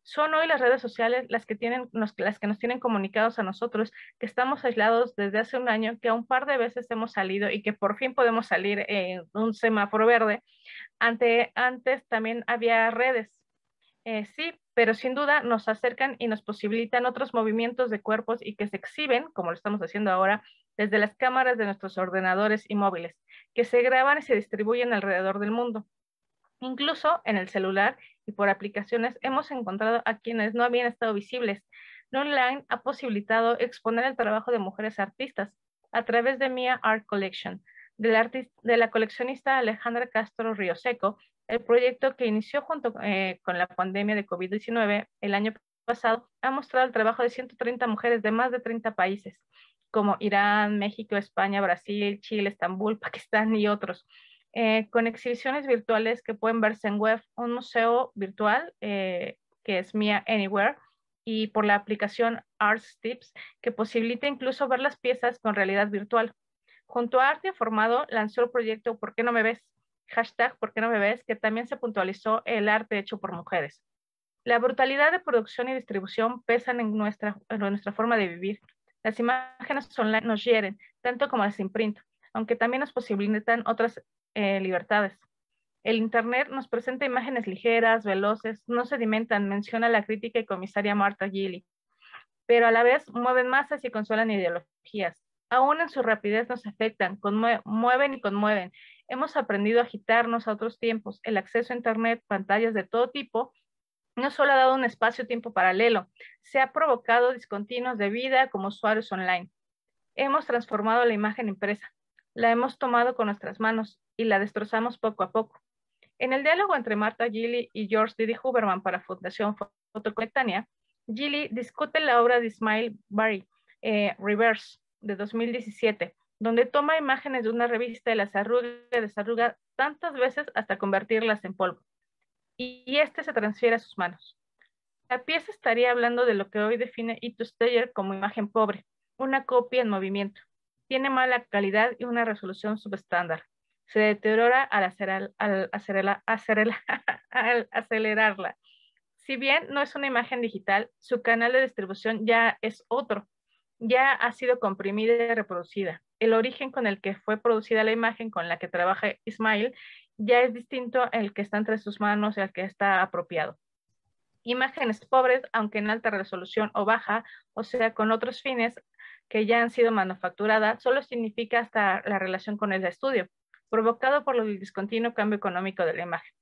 Son hoy las redes sociales las que nos tienen comunicados a nosotros, que estamos aislados desde hace un año, que un par de veces hemos salido y que por fin podemos salir en un semáforo verde. Antes también había redes, sí, pero sin duda nos acercan y nos posibilitan otros movimientos de cuerpos y que se exhiben, como lo estamos haciendo ahora, desde las cámaras de nuestros ordenadores y móviles, que se graban y se distribuyen alrededor del mundo. Incluso en el celular y por aplicaciones hemos encontrado a quienes no habían estado visibles. Online ha posibilitado exponer el trabajo de mujeres artistas a través de Mia Art Collection, de la coleccionista Alejandra Castro Rioseco, el proyecto que inició junto con la pandemia de COVID-19 el año pasado, ha mostrado el trabajo de 130 mujeres de más de 30 países, como Irán, México, España, Brasil, Chile, Estambul, Pakistán y otros. Con exhibiciones virtuales que pueden verse en web, un museo virtual que es Mia Anywhere, y por la aplicación Arts Tips, que posibilita incluso ver las piezas con realidad virtual. Junto a Arte Informado lanzó el proyecto ¿Por qué no me ves? Hashtag ¿Por qué no me ves? Que también se puntualizó el arte hecho por mujeres. La brutalidad de producción y distribución pesan en nuestra forma de vivir. Las imágenes online nos hieren, tanto como las imprint, aunque también nos posibilitan otras libertades. El Internet nos presenta imágenes ligeras, veloces, no sedimentan, menciona la crítica y comisaria Martha Gili, pero a la vez mueven masas y consuelan ideologías. Aún en su rapidez nos afectan, mueven y conmueven. Hemos aprendido a agitarnos a otros tiempos. El acceso a Internet, pantallas de todo tipo, no solo ha dado un espacio-tiempo paralelo, se ha provocado discontinuos de vida como usuarios online. Hemos transformado la imagen impresa, la hemos tomado con nuestras manos y la destrozamos poco a poco. En el diálogo entre Martha Gili y George Didi Huberman para Fundación Fotocolectania, Gili discute la obra de Ismail Bari, Reverse, de 2017, donde toma imágenes de una revista y las arruga y desarruga tantas veces hasta convertirlas en polvo. Y este se transfiere a sus manos. La pieza estaría hablando de lo que hoy define Ito Steyer como imagen pobre, una copia en movimiento. Tiene mala calidad y una resolución subestándar. Se deteriora al acelerarla. Si bien no es una imagen digital, su canal de distribución ya es otro. Ya ha sido comprimida y reproducida. El origen con el que fue producida la imagen con la que trabaja Ismail ya es distinto al que está entre sus manos y al que está apropiado. Imágenes pobres, aunque en alta resolución o baja, o sea, con otros fines que ya han sido manufacturadas, solo significa hasta la relación con el estudio, provocado por el discontinuo cambio económico de la imagen.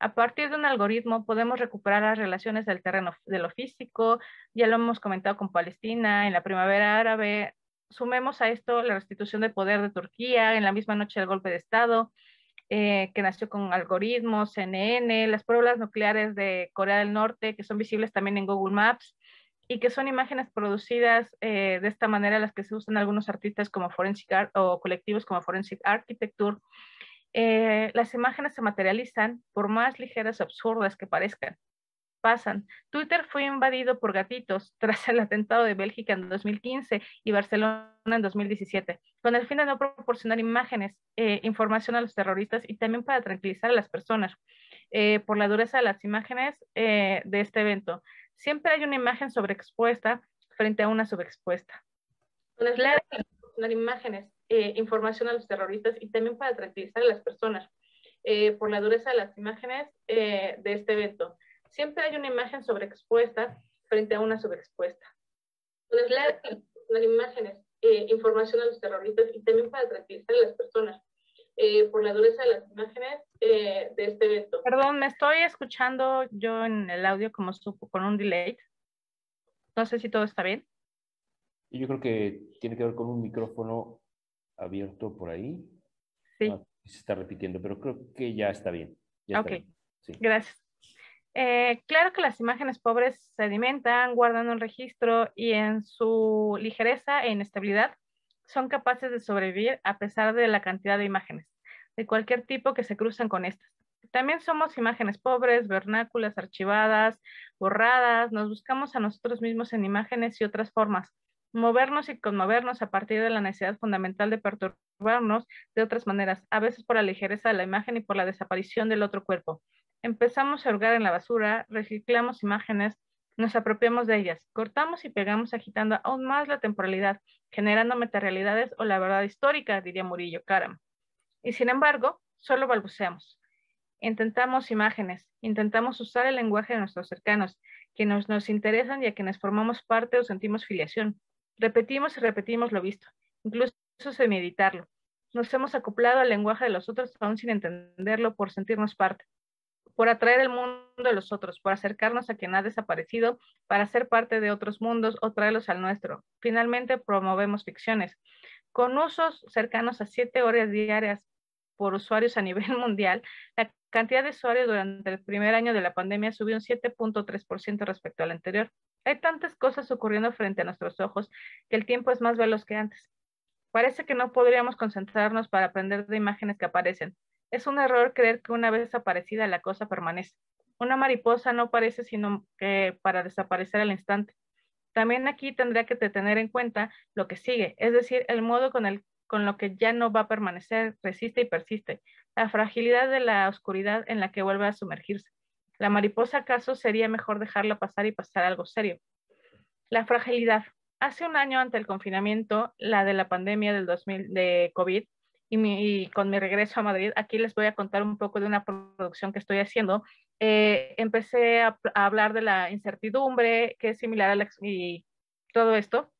A partir de un algoritmo podemos recuperar las relaciones del terreno de lo físico, ya lo hemos comentado con Palestina, en la primavera árabe, sumemos a esto la restitución de poder de Turquía en la misma noche del golpe de Estado, que nació con algoritmos, CNN, las pruebas nucleares de Corea del Norte, que son visibles también en Google Maps, y que son imágenes producidas de esta manera, las que se usan algunos artistas como Forensic Art o colectivos como Forensic Architecture. Las imágenes se materializan por más ligeras o absurdas que parezcan. pasan. Twitter fue invadido por gatitos tras el atentado de Bélgica en 2015 y Barcelona en 2017, con el fin de no proporcionar imágenes, información a los terroristas y también para tranquilizar a las personas por la dureza de las imágenes de este evento. Siempre hay una imagen sobreexpuesta frente a una subexpuesta. Con el fin de no proporcionar imágenes, información a los terroristas y también para tranquilizar a las personas por la dureza de las imágenes de este evento. Siempre hay una imagen sobreexpuesta frente a una subexpuesta. Las imágenes, información a los terroristas y también para tranquilizar a las personas por la dureza de las imágenes de este evento. Perdón, me estoy escuchando yo en el audio como con un delay. No sé si todo está bien. Yo creo que tiene que ver con un micrófono abierto por ahí. Sí. Se está repitiendo, pero creo que ya está bien. Ya está bien. Sí. Gracias. Claro que las imágenes pobres sedimentan, guardan un registro y en su ligereza e inestabilidad son capaces de sobrevivir a pesar de la cantidad de imágenes, de cualquier tipo que se cruzan con estas. También somos imágenes pobres, vernáculas, archivadas, borradas, nos buscamos a nosotros mismos en imágenes y otras formas, movernos y conmovernos a partir de la necesidad fundamental de perturbarnos de otras maneras, a veces por la ligereza de la imagen y por la desaparición del otro cuerpo. Empezamos a hurgar en la basura, reciclamos imágenes, nos apropiamos de ellas, cortamos y pegamos agitando aún más la temporalidad, generando metarealidades o la verdad histórica, diría Murillo Karam. Y sin embargo, solo balbuceamos. Intentamos imágenes, intentamos usar el lenguaje de nuestros cercanos, quienes nos interesan y a quienes formamos parte o sentimos filiación. Repetimos y repetimos lo visto, incluso sin meditarlo. Nos hemos acoplado al lenguaje de los otros aún sin entenderlo por sentirnos parte, por atraer el mundo de los otros, por acercarnos a quien ha desaparecido, para ser parte de otros mundos o traerlos al nuestro. Finalmente promovemos ficciones. Con usos cercanos a 7 horas diarias por usuarios a nivel mundial, la cantidad de usuarios durante el primer año de la pandemia subió un 7.3% respecto al anterior. Hay tantas cosas ocurriendo frente a nuestros ojos que el tiempo es más veloz que antes. Parece que no podríamos concentrarnos para aprender de imágenes que aparecen. Es un error creer que una vez aparecida la cosa permanece. Una mariposa no aparece sino que para desaparecer al instante. También aquí tendría que tener en cuenta lo que sigue, es decir, el modo con lo que ya no va a permanecer, resiste y persiste, la fragilidad de la oscuridad en la que vuelve a sumergirse. La mariposa, ¿acaso sería mejor dejarla pasar y pasar algo serio? La fragilidad. Hace un año ante el confinamiento, la de la pandemia del 2000 de COVID, y con mi regreso a Madrid, aquí les voy a contar un poco de una producción que estoy haciendo. Empecé a hablar de la incertidumbre, que es similar a y todo esto.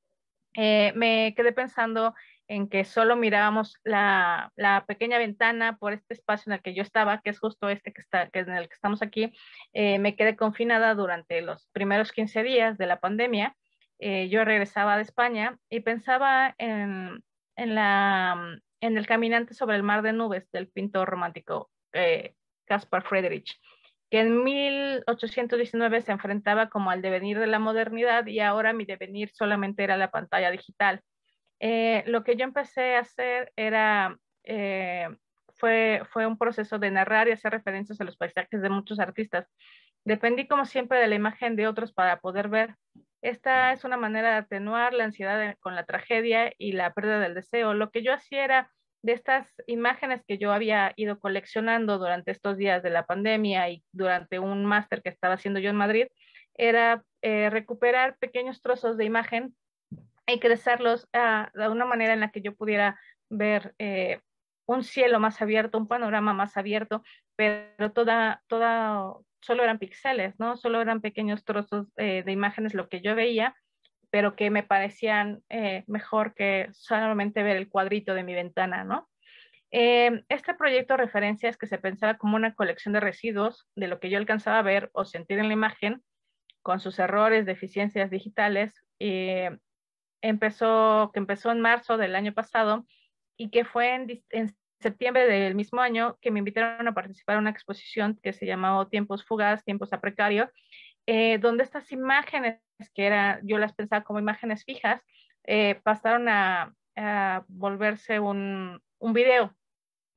Me quedé pensando en que solo mirábamos la pequeña ventana por este espacio en el que yo estaba, que es justo este que es en el que estamos aquí. Me quedé confinada durante los primeros 15 días de la pandemia. Yo regresaba de España y pensaba en el caminante sobre el mar de nubes del pintor romántico Caspar Friedrich, que en 1819 se enfrentaba como al devenir de la modernidad y ahora mi devenir solamente era la pantalla digital. Lo que yo empecé a hacer fue un proceso de narrar y hacer referencias a los paisajes de muchos artistas. Dependí como siempre de la imagen de otros para poder ver. Esta es una manera de atenuar la ansiedad con la tragedia y la pérdida del deseo. Lo que yo hacía era de estas imágenes que yo había ido coleccionando durante estos días de la pandemia y durante un máster que estaba haciendo yo en Madrid, era recuperar pequeños trozos de imagen y crecerlos de una manera en la que yo pudiera ver un cielo más abierto, un panorama más abierto, pero solo eran píxeles, ¿no? Solo eran pequeños trozos de imágenes lo que yo veía, pero que me parecían mejor que solamente ver el cuadrito de mi ventana, ¿no? Este proyecto de referencia es que se pensaba como una colección de residuos de lo que yo alcanzaba a ver o sentir en la imagen, con sus errores, deficiencias digitales, empezó en marzo del año pasado y que fue en septiembre del mismo año que me invitaron a participar en una exposición que se llamaba Tiempos Fugaz, Tiempos a Precario, donde estas imágenes que yo las pensaba como imágenes fijas, pasaron a volverse un video.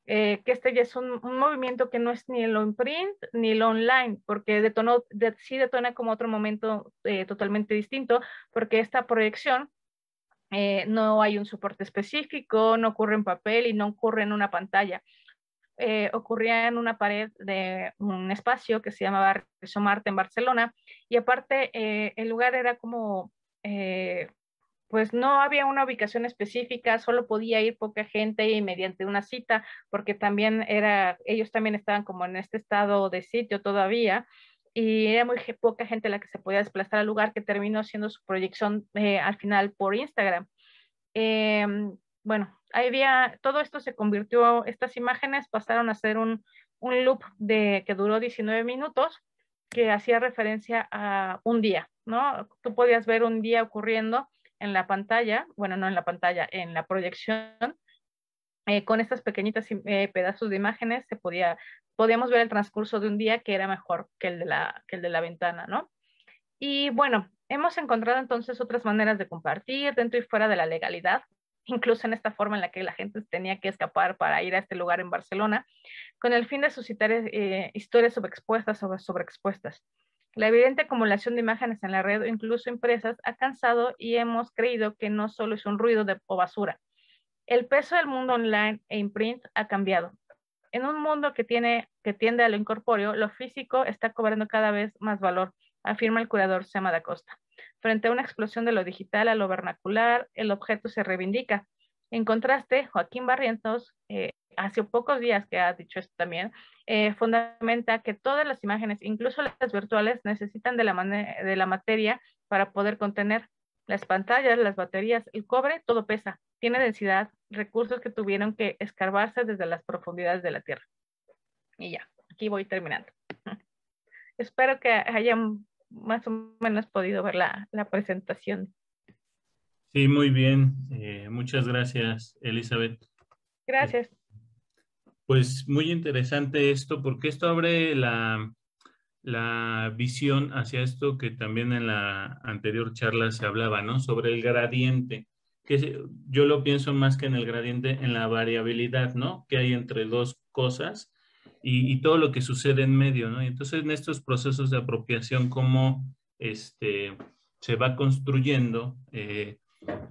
que este ya es un movimiento que no es ni lo imprint ni lo online, porque sí detona como otro momento totalmente distinto, porque esta proyección no hay un soporte específico, no ocurre en papel y no ocurre en una pantalla. Ocurría en una pared de un espacio que se llamaba Marte en Barcelona, y aparte el lugar era como, pues no había una ubicación específica, solo podía ir poca gente y mediante una cita, porque también ellos también estaban como en este estado de sitio todavía, y era muy poca gente la que se podía desplazar al lugar, que terminó haciendo su proyección al final por Instagram. Eh, bueno, todo esto se convirtió, estas imágenes pasaron a ser un loop que duró 19 minutos, que hacía referencia a un día, ¿no? Tú podías ver un día ocurriendo en la pantalla, bueno, no en la pantalla, en la proyección, con estas pequeñitas pedazos de imágenes podíamos ver el transcurso de un día que era mejor que el de la ventana, ¿no? Y bueno, hemos encontrado entonces otras maneras de compartir dentro y fuera de la legalidad, incluso en esta forma en la que la gente tenía que escapar para ir a este lugar en Barcelona, con el fin de suscitar historias sobreexpuestas. La evidente acumulación de imágenes en la red o incluso impresas ha cansado y hemos creído que no solo es un ruido o basura. El peso del mundo online e imprint ha cambiado. En un mundo que tiende a lo incorpóreo, lo físico está cobrando cada vez más valor, afirma el curador Sema da Costa. Frente a una explosión de lo digital a lo vernacular, el objeto se reivindica. En contraste, Joaquín Barrientos, hace pocos días que ha dicho esto también, fundamenta que todas las imágenes, incluso las virtuales, necesitan de la materia para poder contener. Las pantallas, las baterías, el cobre, todo pesa, tiene densidad, recursos que tuvieron que escarbarse desde las profundidades de la Tierra. Y ya, aquí voy terminando. Espero que hayan más o menos podido ver la presentación. Sí, muy bien. Muchas gracias, Elizabeth. Gracias. Pues muy interesante esto, porque esto abre la visión hacia esto que también en la anterior charla se hablaba, ¿no? Sobre el gradiente, yo lo pienso más que en el gradiente, en la variabilidad, ¿no? Que hay entre dos cosas y todo lo que sucede en medio, ¿no? Y entonces en estos procesos de apropiación, cómo se va construyendo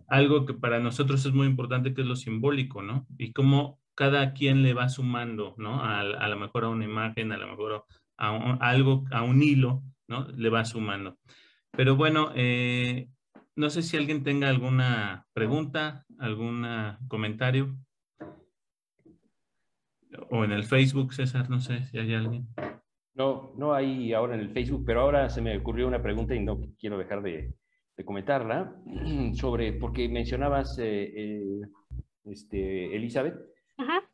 algo que para nosotros es muy importante, que es lo simbólico, ¿no? Y cómo cada quien le va sumando, ¿no? A lo mejor a una imagen, a lo mejor a un hilo, ¿no? Le va sumando. Pero bueno, no sé si alguien tenga alguna pregunta, algún comentario. O en el Facebook, César, no sé si hay alguien. No hay ahora en el Facebook, pero ahora se me ocurrió una pregunta y no quiero dejar de comentarla, porque mencionabas, Elizabeth,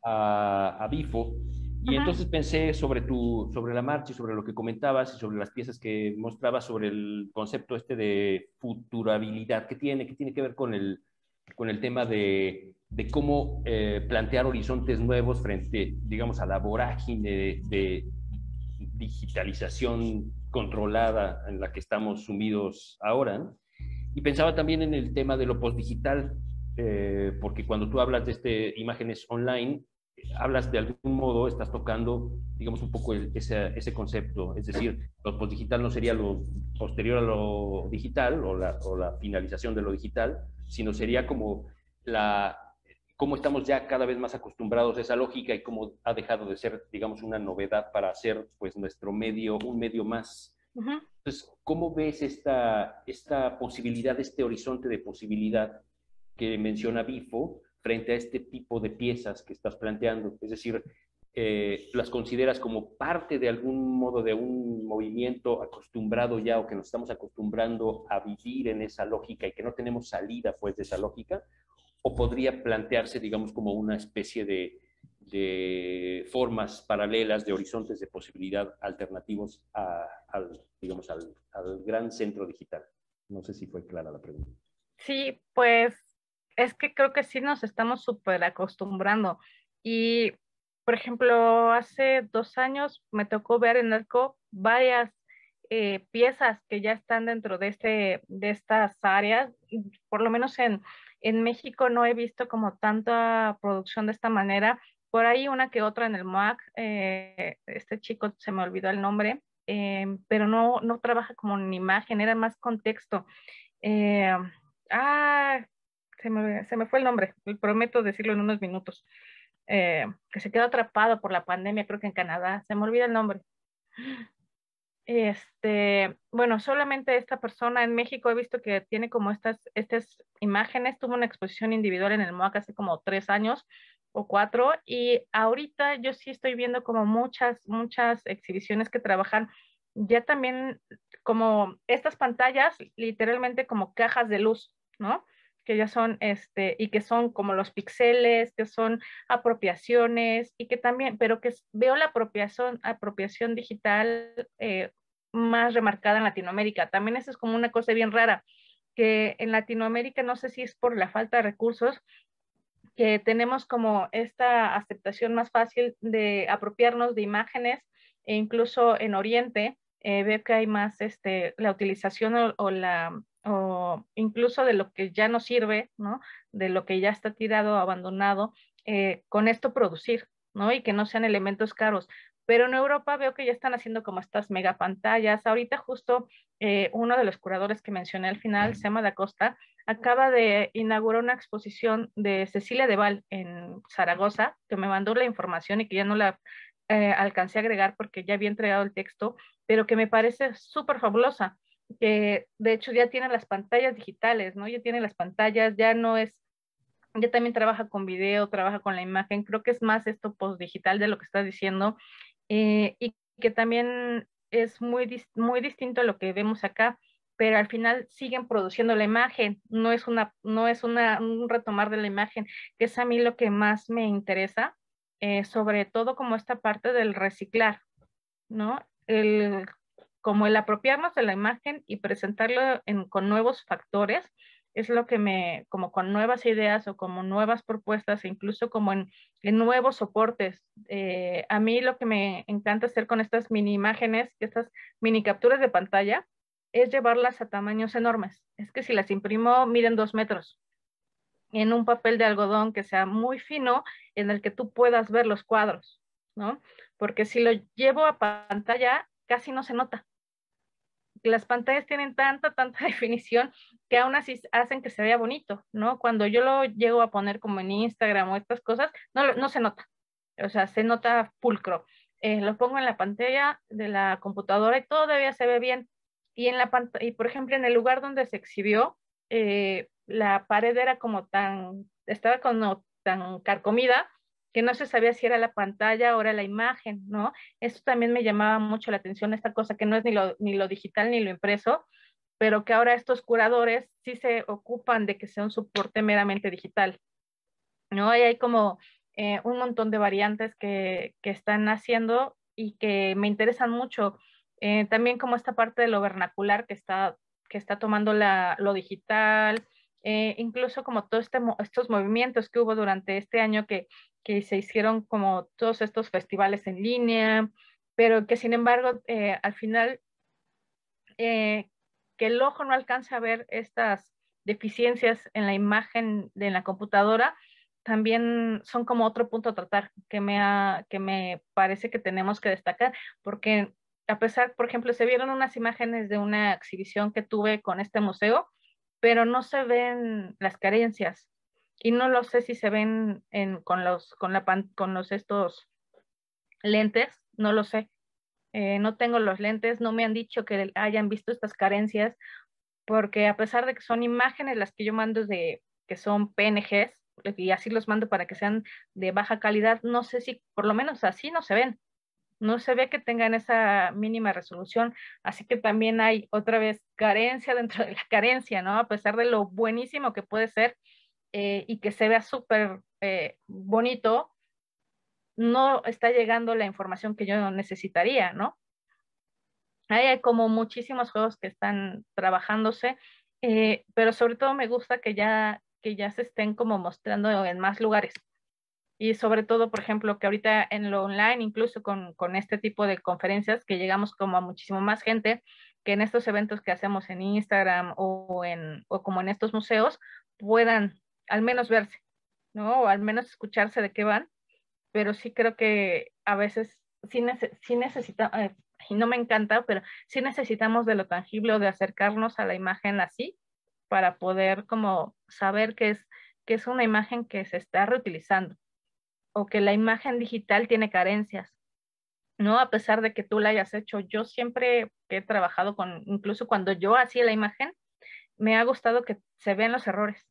a Bifo, y entonces pensé sobre la marcha y sobre lo que comentabas y sobre las piezas que mostrabas, sobre el concepto de futurabilidad que tiene que ver con el tema de cómo plantear horizontes nuevos frente, digamos, a la vorágine de digitalización controlada en la que estamos sumidos ahora, ¿no? Y pensaba también en el tema de lo postdigital, porque cuando tú hablas de imágenes online, hablas de algún modo, estás tocando, digamos, un poco ese concepto. Es decir, lo postdigital no sería lo posterior a lo digital o la finalización de lo digital, sino sería como cómo estamos ya cada vez más acostumbrados a esa lógica y cómo ha dejado de ser, digamos, una novedad para hacer pues nuestro medio, un medio más. Entonces, ¿cómo ves esta posibilidad, este horizonte de posibilidad que menciona Bifo frente a este tipo de piezas que estás planteando? Es decir, ¿las consideras como parte de algún modo de un movimiento acostumbrado ya, o que nos estamos acostumbrando a vivir en esa lógica y que no tenemos salida pues de esa lógica? ¿O podría plantearse, digamos, como una especie de formas paralelas, de horizontes de posibilidad alternativos digamos, al gran centro digital? No sé si fue clara la pregunta. Sí, pues es que creo que sí nos estamos súper acostumbrando. Y, por ejemplo, hace 2 años me tocó ver en Arco varias piezas que ya están dentro de estas áreas. Por lo menos en México no he visto como tanta producción de esta manera, por ahí una que otra en el MOAC, este chico se me olvidó el nombre, pero no trabaja como en imagen, era más contexto. Eh, ah, se me fue el nombre, prometo decirlo en unos minutos. Que se quedó atrapado por la pandemia, creo que en Canadá, se me olvida el nombre. Bueno, solamente esta persona en México he visto que tiene como estas imágenes, tuvo una exposición individual en el MOAC hace como 3 años o 4, y ahorita yo sí estoy viendo como muchas exhibiciones que trabajan ya también como estas pantallas, literalmente como cajas de luz, ¿no? Que ya son, y que son como los píxeles, que son apropiaciones, y que también, pero que veo la apropiación digital más remarcada en Latinoamérica. También eso es como una cosa bien rara, que en Latinoamérica, no sé si es por la falta de recursos, que tenemos como esta aceptación más fácil de apropiarnos de imágenes, e incluso en Oriente veo que hay más la utilización o incluso de lo que ya no sirve, ¿no? De lo que ya está tirado, abandonado, con esto producir, ¿no? Y que no sean elementos caros. Pero en Europa veo que ya están haciendo como estas mega pantallas. Ahorita justo uno de los curadores que mencioné al final, Sema da Costa, acaba de inaugurar una exposición de Cecilia Deval en Zaragoza, que me mandó la información y que ya no la alcancé a agregar porque ya había entregado el texto, pero que me parece súper fabulosa, que de hecho ya tiene las pantallas digitales, ¿no? Ya tiene las pantallas, ya no es, ya también trabaja con video, trabaja con la imagen, creo que es más esto post-digital de lo que estás diciendo, y que también es muy distinto a lo que vemos acá, pero al final siguen produciendo la imagen, no es un retomar de la imagen, que es a mí lo que más me interesa, sobre todo como esta parte del reciclar, ¿no? Como el apropiarnos de la imagen y presentarlo con nuevos factores, es lo que como con nuevas ideas o como nuevas propuestas, e incluso como en nuevos soportes. A mí lo que me encanta hacer con estas mini imágenes, estas mini capturas de pantalla, es llevarlas a tamaños enormes. Es que si las imprimo, miden 2 metros, en un papel de algodón que sea muy fino, en el que tú puedas ver los cuadros, ¿no? Porque si lo llevo a pantalla, casi no se nota. Las pantallas tienen tanta definición que aún así hacen que se vea bonito, ¿no? Cuando yo lo llego a poner como en Instagram o estas cosas, no se nota, o sea, se nota pulcro. Lo pongo en la pantalla de la computadora y todavía se ve bien. Y y por ejemplo, en el lugar donde se exhibió, la pared era estaba como tan carcomida que no se sabía si era la pantalla o era la imagen, ¿no? Esto también me llamaba mucho la atención, esta cosa que no es ni lo digital ni lo impreso, pero que ahora estos curadores sí se ocupan de que sea un soporte meramente digital, ¿no? Y hay como un montón de variantes que están haciendo y que me interesan mucho. También como esta parte de lo vernacular que está tomando lo digital, incluso como estos movimientos que hubo durante este año que se hicieron como todos estos festivales en línea, pero que sin embargo al final que el ojo no alcanza a ver estas deficiencias en la imagen de la computadora, también son como otro punto a tratar que me parece que tenemos que destacar, porque a pesar, por ejemplo, se vieron unas imágenes de una exhibición que tuve con este museo, pero no se ven las carencias y no lo sé si se ven con estos lentes, no lo sé. No tengo los lentes, no me han dicho que hayan visto estas carencias, porque a pesar de que son imágenes las que yo mando que son PNGs, y así los mando para que sean de baja calidad, no sé si por lo menos así no se ven, no se ve que tengan esa mínima resolución, así que también hay otra vez carencia dentro de la carencia, ¿no? A pesar de lo buenísimo que puede ser y que se vea súper bonito, no está llegando la información que yo necesitaría, ¿no? Ahí hay como muchísimos juegos que están trabajándose, pero sobre todo me gusta que ya se estén como mostrando en más lugares. Y sobre todo, por ejemplo, que ahorita en lo online, incluso con este tipo de conferencias, que llegamos como a muchísimo más gente, que en estos eventos que hacemos en Instagram o como en estos museos, puedan al menos verse, ¿no? O al menos escucharse de qué van pero sí creo que a veces sí necesitamos, y no me encanta, pero sí necesitamos de lo tangible o de acercarnos a la imagen así para poder como saber que es una imagen que se está reutilizando o que la imagen digital tiene carencias, ¿no? A pesar de que tú la hayas hecho. Yo siempre he trabajado con, incluso cuando yo hacía la imagen, me ha gustado que se vean los errores.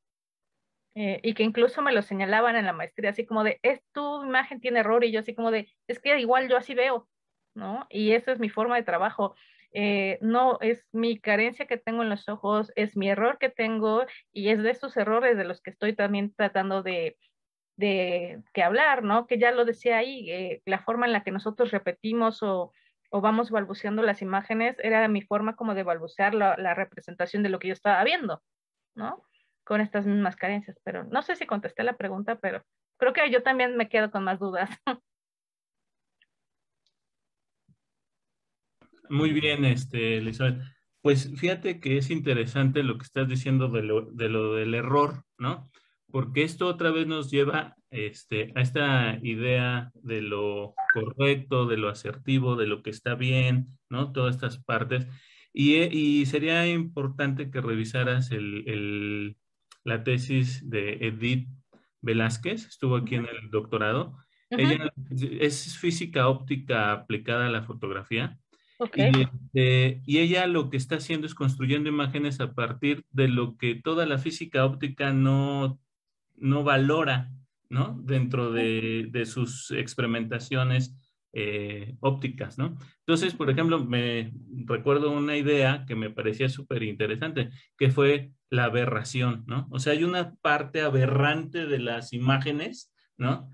Y que incluso me lo señalaban en la maestría, así como de, es tu imagen tiene error, y yo así como de, es que igual yo así veo, ¿no? Y eso es mi forma de trabajo. No es mi carencia que tengo en los ojos, es mi error que tengo, y es de esos errores de los que estoy también tratando de que hablar, ¿no? Que ya lo decía ahí, la forma en la que nosotros repetimos o vamos balbuceando las imágenes era mi forma como de balbucear la representación de lo que yo estaba viendo, ¿no? Con estas mismas carencias, pero no sé si contesté la pregunta, pero creo que yo también me quedo con más dudas. Muy bien, Elizabeth. Pues fíjate que es interesante lo que estás diciendo de lo del error, ¿no? Porque esto otra vez nos lleva a esta idea de lo correcto, de lo asertivo, de lo que está bien, ¿no? Todas estas partes. Y sería importante que revisaras la tesis de Edith Velázquez, estuvo aquí en el doctorado. Ella es física óptica aplicada a la fotografía. Ok. Y ella lo que está haciendo es construyendo imágenes a partir de lo que toda la física óptica no valora, ¿no? Dentro de sus experimentaciones ópticas, ¿no? Entonces, por ejemplo, me recuerdo una idea que me parecía súper interesante, que fue la aberración, ¿no? O sea, hay una parte aberrante de las imágenes, ¿no?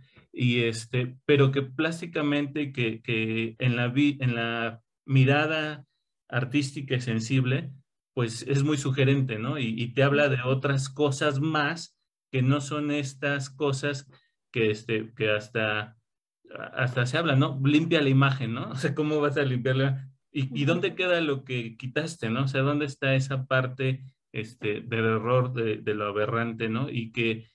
Pero que plásticamente, que en la mirada artística y sensible, pues es muy sugerente, ¿no? Y te habla de otras cosas más que no son estas cosas que hasta se habla, ¿no? Limpia la imagen, ¿no? O sea, ¿cómo vas a limpiarla? ¿Y dónde queda lo que quitaste, ¿no? O sea, ¿dónde está esa parte del error, de lo aberrante, ¿no? Y que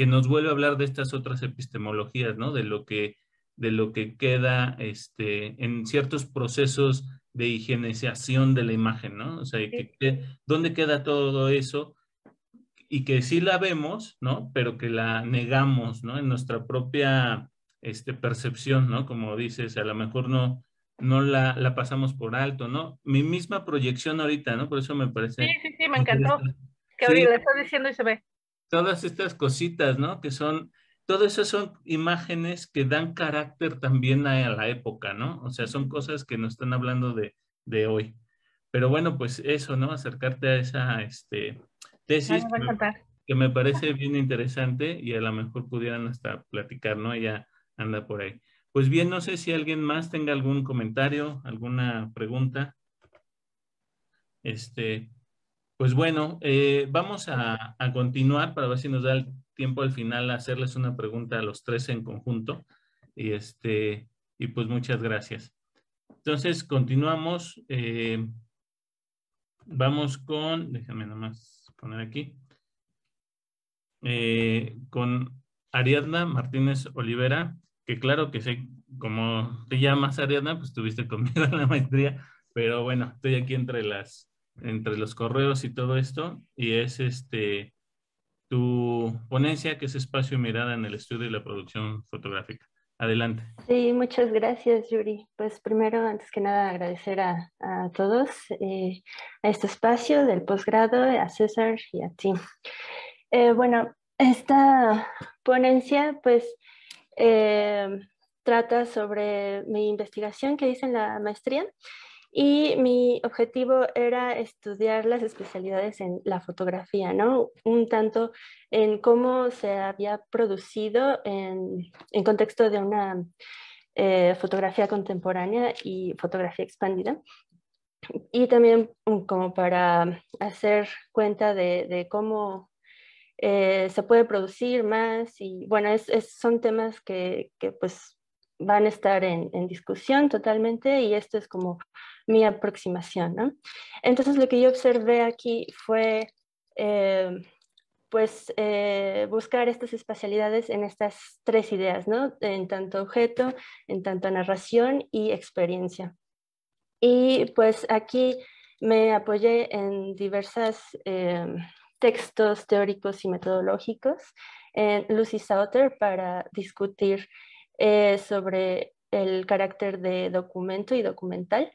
nos vuelve a hablar de estas otras epistemologías, ¿no? De lo que queda en ciertos procesos de higienización de la imagen, ¿no? O sea, ¿dónde queda todo eso? Y que sí la vemos, ¿no? Pero que la negamos, ¿no? En nuestra propia percepción, ¿no? Como dices, a lo mejor no la pasamos por alto, ¿no? Mi misma proyección ahorita, ¿no? Por eso me parece Sí, me encantó. interesante. Que Sí, ahorita le estás diciendo y se ve. todas estas cositas, ¿no? Todas esas son imágenes que dan carácter también a la época, ¿no? O sea, son cosas que nos están hablando de hoy. Pero bueno, pues eso, ¿no? Acercarte a esa Ay, tesis me va a encantar. que me parece bien interesante y a lo mejor pudieran hasta platicar, ¿no? Ella anda por ahí. Pues bien, no sé si alguien más tenga algún comentario, alguna pregunta. Pues bueno, vamos a continuar para ver si nos da el tiempo al final a hacerles una pregunta a los tres en conjunto. Y, y pues muchas gracias. Entonces, continuamos. Vamos déjame nomás poner aquí, con Ariadna Martínez Olivera, que claro que sé, como te llamas Ariadna, pues estuviste conmigo en la maestría, pero bueno, estoy aquí entre los correos y todo esto, y es tu ponencia, que es Espacio y Mirada en el Estudio y la Producción Fotográfica. Adelante. Sí, muchas gracias, Yuri. Pues primero, antes que nada, agradecer a todos a este espacio del posgrado, a César y a ti. Bueno, esta ponencia pues trata sobre mi investigación que hice en la maestría y mi objetivo era estudiar las especialidades en la fotografía, ¿no? Un tanto en cómo se había producido en contexto de una fotografía contemporánea y fotografía expandida. Y también como para hacer cuenta de cómo se puede producir más y bueno, son temas que pues van a estar en discusión totalmente y esto es como mi aproximación, ¿no? Entonces lo que yo observé aquí fue pues buscar estas espacialidades en estas tres ideas, ¿no? En tanto objeto, en tanto narración y experiencia. Y pues aquí me apoyé en diversos textos teóricos y metodológicos en Lucy Sauter para discutir sobre el carácter de documento y documental.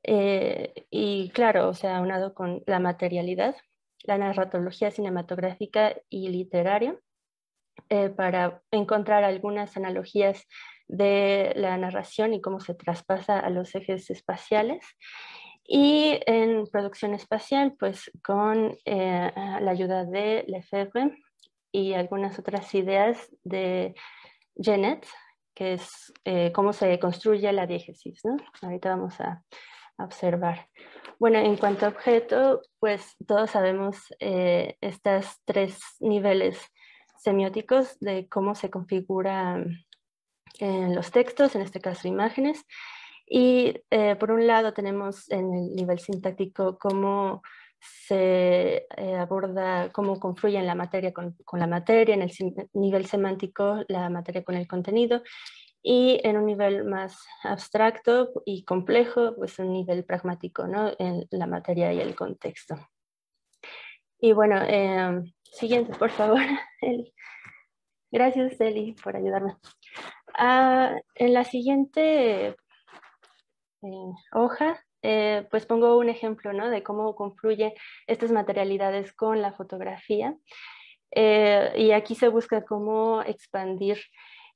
Y claro, o sea, aunado con la materialidad, la narratología cinematográfica y literaria, para encontrar algunas analogías de la narración y cómo se traspasa a los ejes espaciales. Y en producción espacial, pues con la ayuda de Lefebvre y algunas otras ideas de Genet, que es cómo se construye la diégesis, ¿no? Ahorita vamos a observar. Bueno, en cuanto a objeto, pues todos sabemos estos tres niveles semióticos de cómo se configuran los textos, en este caso imágenes. Y por un lado tenemos en el nivel sintáctico cómo se aborda, cómo confluyen la materia con la materia, en el nivel semántico la materia con el contenido, y en un nivel más abstracto y complejo, pues un nivel pragmático, ¿no? En la materia y el contexto. Y bueno, siguiente, por favor, Eli. Gracias, Eli, por ayudarme. En la siguiente hoja, pues pongo un ejemplo, ¿no? De cómo confluye estas materialidades con la fotografía. Y aquí se busca cómo expandir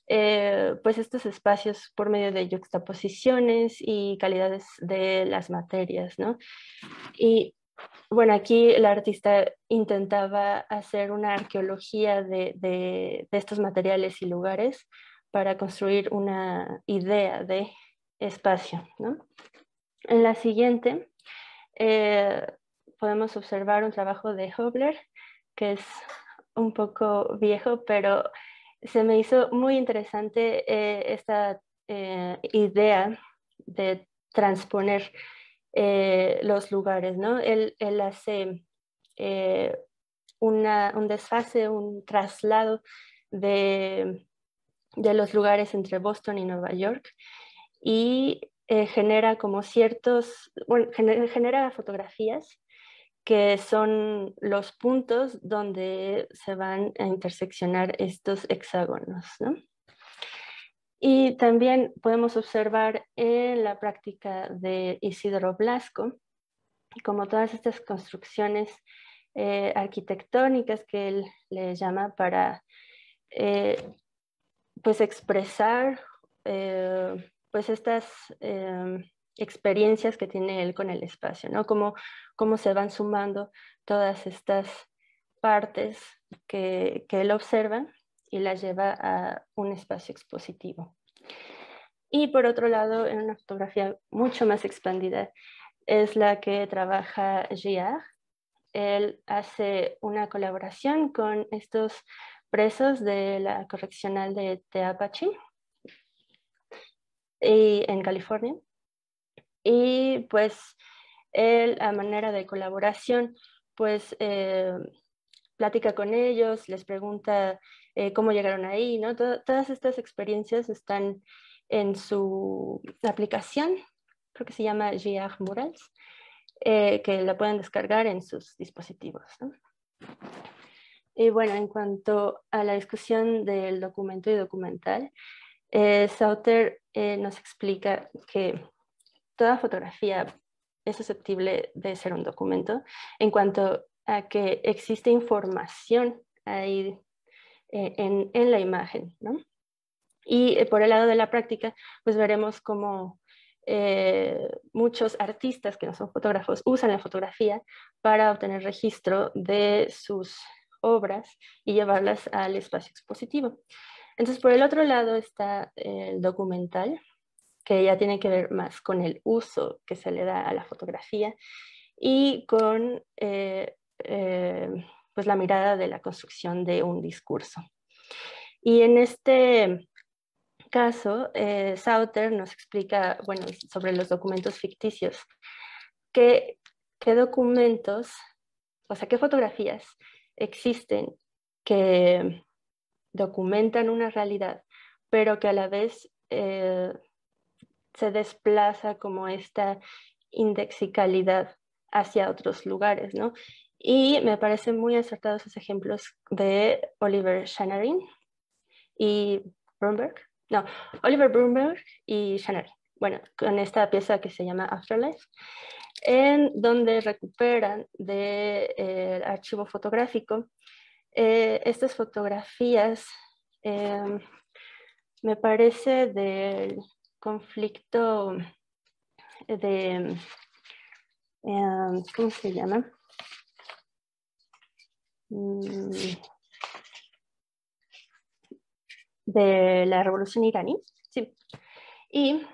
pues estos espacios por medio de yuxtaposiciones y calidades de las materias, ¿no? Y bueno, aquí el artista intentaba hacer una arqueología de estos materiales y lugares para construir una idea de espacio, ¿no? En la siguiente podemos observar un trabajo de Hobler, que es un poco viejo, pero se me hizo muy interesante esta idea de transponer los lugares, ¿no? Él hace un desfase, un traslado de los lugares entre Boston y Nueva York, y genera como ciertos, bueno, genera fotografías que son los puntos donde se van a interseccionar estos hexágonos, ¿no? Y también podemos observar en la práctica de Isidro Blasco, como todas estas construcciones arquitectónicas que él le llama para pues expresar pues estas experiencias que tiene él con el espacio, ¿no? Cómo se van sumando todas estas partes que él observa y las lleva a un espacio expositivo. Y por otro lado, en una fotografía mucho más expandida, es la que trabaja Giard. Él hace una colaboración con estos presos de la correccional de Tehachapi en California. Y pues él, a manera de colaboración, pues platica con ellos, les pregunta cómo llegaron ahí, ¿no? Todas estas experiencias están en su aplicación, creo que se llama Giard Murals, que la pueden descargar en sus dispositivos, ¿no? Y bueno, en cuanto a la discusión del documento y documental, Sauter nos explica que toda fotografía es susceptible de ser un documento en cuanto a que existe información ahí en la imagen, ¿no? Y por el lado de la práctica, pues veremos cómo muchos artistas que no son fotógrafos usan la fotografía para obtener registro de sus obras y llevarlas al espacio expositivo. Entonces, por el otro lado está el documental, que ya tiene que ver más con el uso que se le da a la fotografía y con pues la mirada de la construcción de un discurso. Y en este caso, Sauter nos explica, bueno, sobre los documentos ficticios, qué documentos, o sea, qué fotografías existen que documentan una realidad, pero que a la vez se desplaza como esta indexicalidad hacia otros lugares, ¿no? Y me parecen muy acertados esos ejemplos de Oliver Schanarin y Bromberg. No, Oliver Bromberg y Schanarin. Bueno, con esta pieza que se llama Afterlife, en donde recuperan del archivo fotográfico estas fotografías, me parece del conflicto de, ¿cómo se llama? De la revolución iraní, sí. Y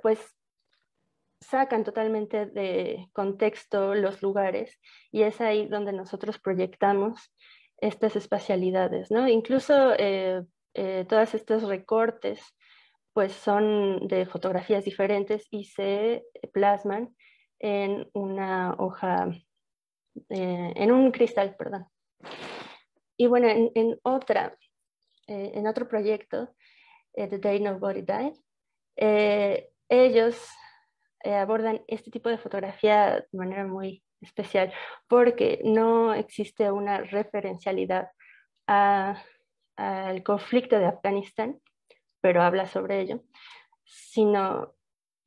pues sacan totalmente de contexto los lugares y es ahí donde nosotros proyectamos estas espacialidades, ¿no? Incluso todos estos recortes pues son de fotografías diferentes y se plasman en una hoja, en un cristal, perdón. Y bueno, en otro proyecto, The Day Nobody Died, ellos abordan este tipo de fotografía de manera muy especial porque no existe una referencialidad al conflicto de Afganistán, pero habla sobre ello, sino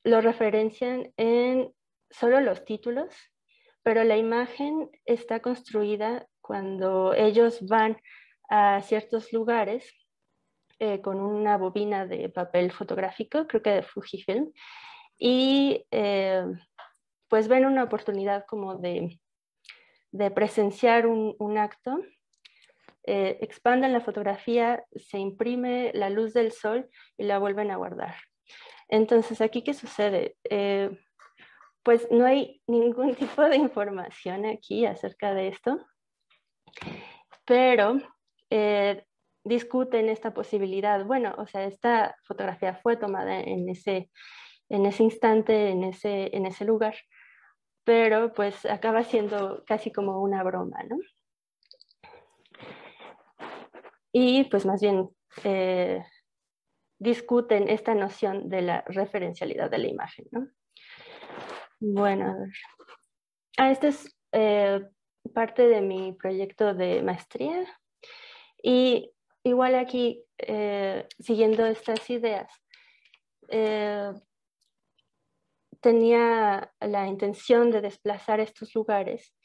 lo referencian en solo los títulos, pero la imagen está construida cuando ellos van a ciertos lugares con una bobina de papel fotográfico, creo que de Fujifilm, y pues ven una oportunidad como de presenciar un acto, expanden la fotografía, se imprime la luz del sol y la vuelven a guardar. Entonces, ¿aquí qué sucede? Pues no hay ningún tipo de información aquí acerca de esto, pero discuten esta posibilidad. Bueno, o sea, esta fotografía fue tomada en ese instante, en ese lugar, pero pues acaba siendo casi como una broma, ¿no? Y pues más bien discuten esta noción de la referencialidad de la imagen, ¿no? Bueno, a ver. Esta es parte de mi proyecto de maestría y igual aquí, siguiendo estas ideas, tenía la intención de desplazar estos lugares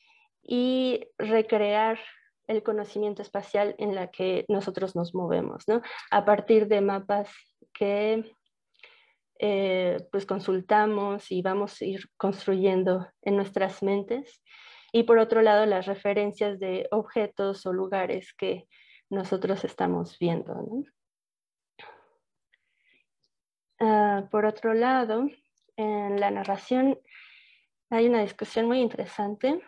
y recrear el conocimiento espacial en la que nosotros nos movemos, ¿no? A partir de mapas que pues consultamos y vamos a ir construyendo en nuestras mentes. Y por otro lado, las referencias de objetos o lugares que nosotros estamos viendo, ¿no? Por otro lado, en la narración hay una discusión muy interesante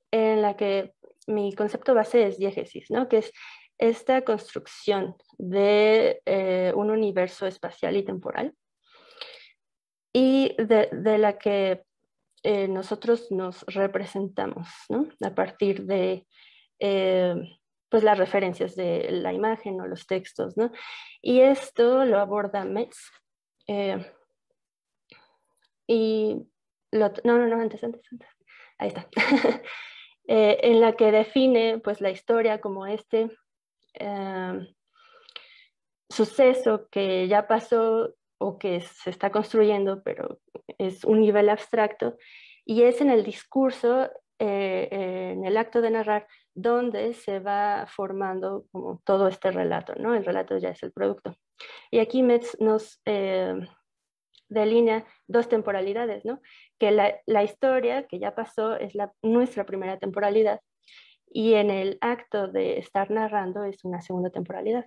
en la que mi concepto base es diégesis, ¿no? Que es esta construcción de un universo espacial y temporal y de la que nosotros nos representamos, ¿no? A partir de pues las referencias de la imagen o los textos, ¿no? Y esto lo aborda Metz. Y antes. Ahí está. En la que define pues la historia como este suceso que ya pasó o que se está construyendo, pero es un nivel abstracto, y es en el discurso, en el acto de narrar, donde se va formando como todo este relato, ¿no? El relato ya es el producto. Y aquí Metz nos delinea dos temporalidades, ¿no? Que la historia que ya pasó es nuestra primera temporalidad y en el acto de estar narrando es una segunda temporalidad.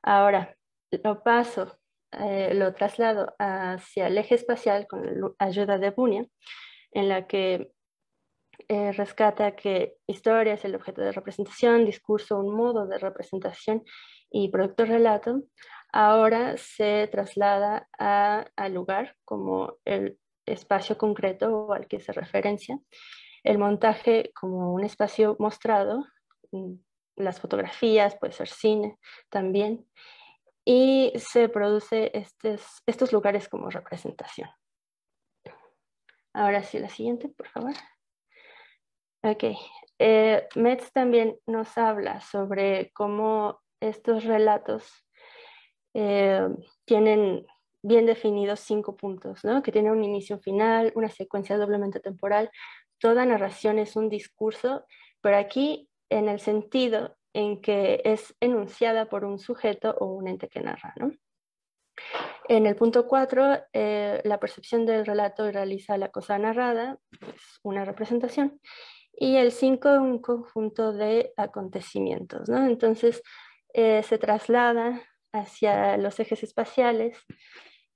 Ahora, lo traslado hacia el eje espacial con la ayuda de Bunia, en la que rescata que historia es el objeto de representación, discurso un modo de representación y producto relato. Ahora se traslada al lugar como el espacio concreto al que se referencia, el montaje como un espacio mostrado las fotografías, puede ser cine también, y se produce estos lugares como representación. Ahora sí, la siguiente, por favor. Ok. Metz también nos habla sobre cómo estos relatos tienen bien definidos 5 puntos, ¿no? Que tiene un inicio, un final, una secuencia doblemente temporal. Toda narración es un discurso, pero aquí en el sentido en que es enunciada por un sujeto o un ente que narra, ¿no? En el punto 4, la percepción del relato realiza la cosa narrada, es una representación. Y el 5, un conjunto de acontecimientos, ¿no? Entonces, se traslada hacia los ejes espaciales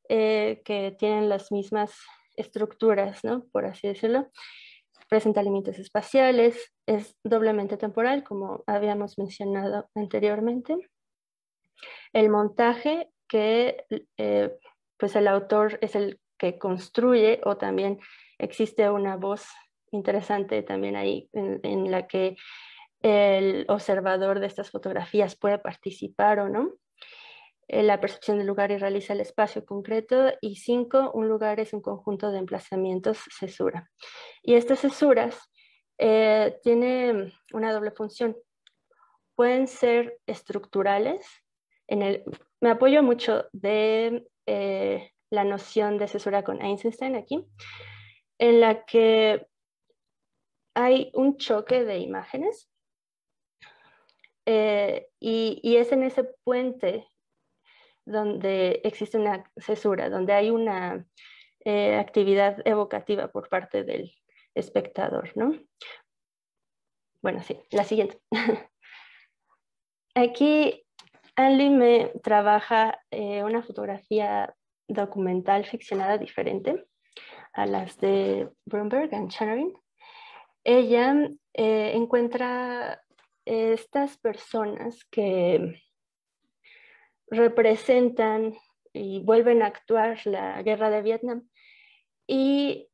que tienen las mismas estructuras, ¿no? Por así decirlo. Presenta límites espaciales, es doblemente temporal, como habíamos mencionado anteriormente. El montaje, que pues el autor es el que construye, o también existe una voz interesante también ahí en la que el observador de estas fotografías puede participar o no. La percepción del lugar y realiza el espacio concreto. Y 5, un lugar es un conjunto de emplazamientos, cesura. Y estas cesuras tienen una doble función. Pueden ser estructurales. Me apoyo mucho de la noción de cesura con Eisenstein aquí, en la que hay un choque de imágenes y es en ese puente donde existe una cesura, donde hay una actividad evocativa por parte del espectador, ¿no? Bueno, sí, la siguiente. Aquí Anli me trabaja una fotografía documental ficcionada diferente a las de Bromberg y Chanarin. Ella encuentra estas personas que representan y vuelven a actuar la guerra de Vietnam. Y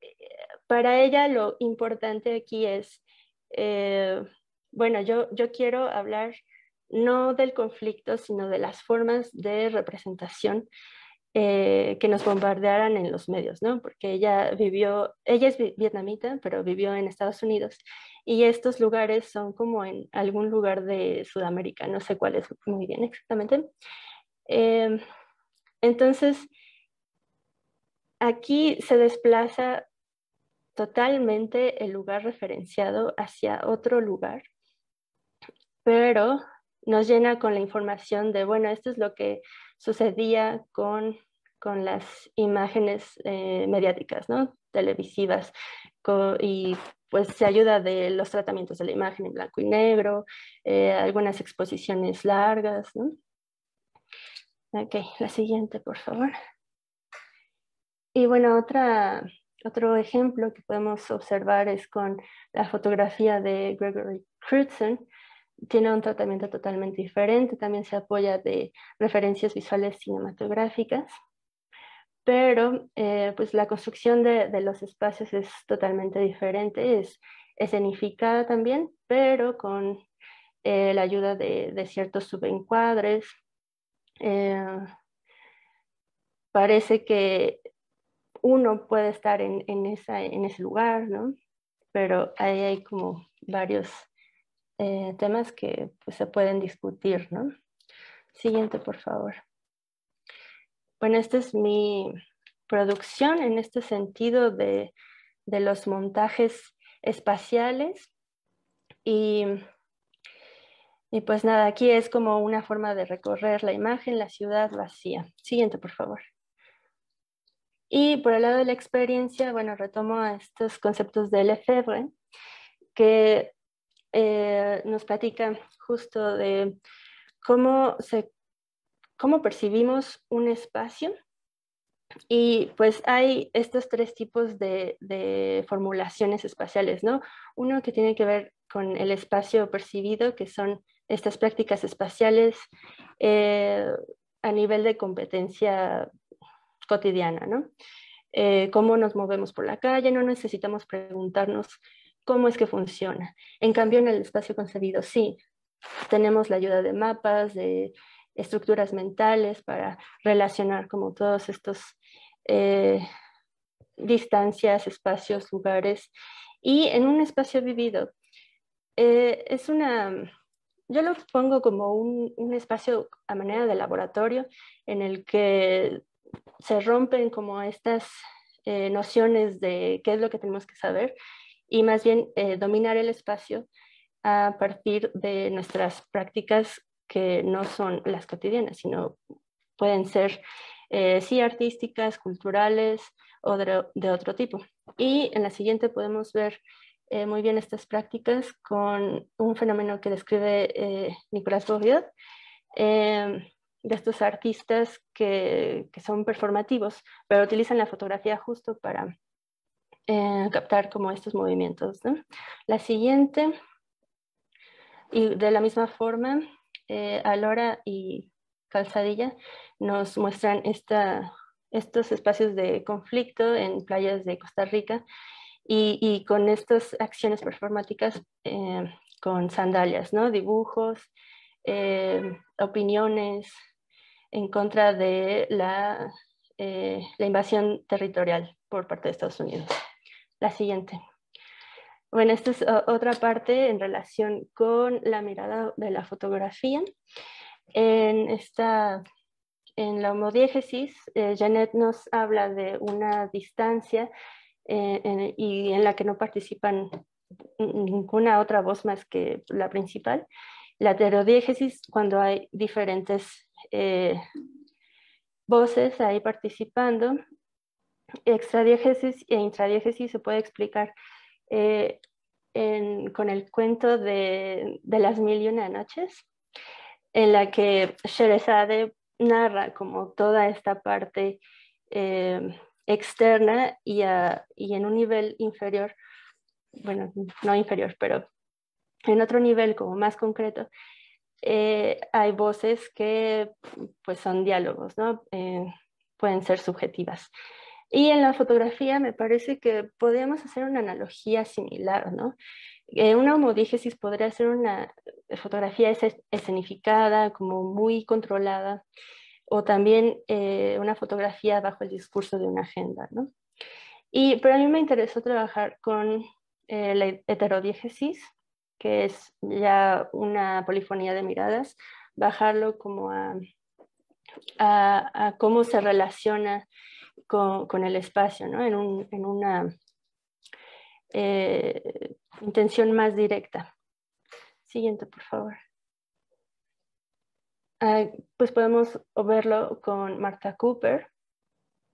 para ella lo importante aquí es, bueno, yo quiero hablar no del conflicto, sino de las formas de representación que nos bombardearan en los medios, ¿no? Porque ella es vietnamita, pero vivió en Estados Unidos, y estos lugares son como en algún lugar de Sudamérica, no sé cuál es muy bien exactamente. Entonces, aquí se desplaza totalmente el lugar referenciado hacia otro lugar, pero nos llena con la información de, bueno, esto es lo que sucedía con las imágenes mediáticas, ¿no? Televisivas, y pues se ayuda de los tratamientos de la imagen en blanco y negro, algunas exposiciones largas, ¿no? Ok, la siguiente, por favor. Y bueno, otro ejemplo que podemos observar es con la fotografía de Gregory Crutzen. Tiene un tratamiento totalmente diferente, también se apoya de referencias visuales cinematográficas, pero pues la construcción de los espacios es totalmente diferente, es escenificada también, pero con la ayuda de ciertos subencuadres. Parece que uno puede estar en ese lugar, ¿no? Pero ahí hay como varios temas que pues, se pueden discutir, ¿no? Siguiente, por favor. Bueno, esta es mi producción en este sentido de los montajes espaciales y pues nada, aquí es como una forma de recorrer la imagen, la ciudad vacía. Siguiente, por favor. Y por el lado de la experiencia, bueno, retomo a estos conceptos de Lefebvre, que nos platica justo de cómo percibimos un espacio. Y pues hay estos 3 tipos de formulaciones espaciales, ¿no? Uno que tiene que ver con el espacio percibido, que son estas prácticas espaciales a nivel de competencia cotidiana, ¿no? Cómo nos movemos por la calle, no necesitamos preguntarnos cómo es que funciona. En cambio, en el espacio concebido, sí, tenemos la ayuda de mapas, de estructuras mentales para relacionar como todos estos distancias, espacios, lugares, y en un espacio vivido. Yo lo pongo como un espacio a manera de laboratorio en el que se rompen como estas nociones de qué es lo que tenemos que saber y más bien dominar el espacio a partir de nuestras prácticas que no son las cotidianas, sino pueden ser sí artísticas, culturales o de otro tipo. Y en la siguiente podemos ver muy bien estas prácticas con un fenómeno que describe Nicolas Bourdieu, de estos artistas que son performativos, pero utilizan la fotografía justo para captar como estos movimientos, ¿no? La siguiente, y de la misma forma, Alora y Calzadilla nos muestran estos espacios de conflicto en playas de Costa Rica y con estas acciones performáticas con sandalias, ¿no? Dibujos, opiniones en contra de la invasión territorial por parte de Estados Unidos. La siguiente. Bueno, esta es otra parte en relación con la mirada de la fotografía. En la homodiégesis, Janet nos habla de una distancia y en la que no participan ninguna otra voz más que la principal. La heterodiégesis, cuando hay diferentes voces ahí participando. Extradiégesis e intradiégesis se puede explicar con el cuento de las 1001 noches, en la que Sherazade narra como toda esta parte externa y en un nivel inferior, bueno, no inferior, pero en otro nivel como más concreto, hay voces que pues son diálogos, ¿no? Pueden ser subjetivas. Y en la fotografía me parece que podríamos hacer una analogía similar, ¿no? Una homodiégesis podría ser una fotografía escenificada, como muy controlada, o también una fotografía bajo el discurso de una agenda, ¿no? Pero a mí me interesó trabajar con la heterodiégesis, que es ya una polifonía de miradas, bajarlo como a cómo se relaciona con el espacio, ¿no? En una intención más directa. Siguiente, por favor. Pues podemos verlo con Martha Cooper,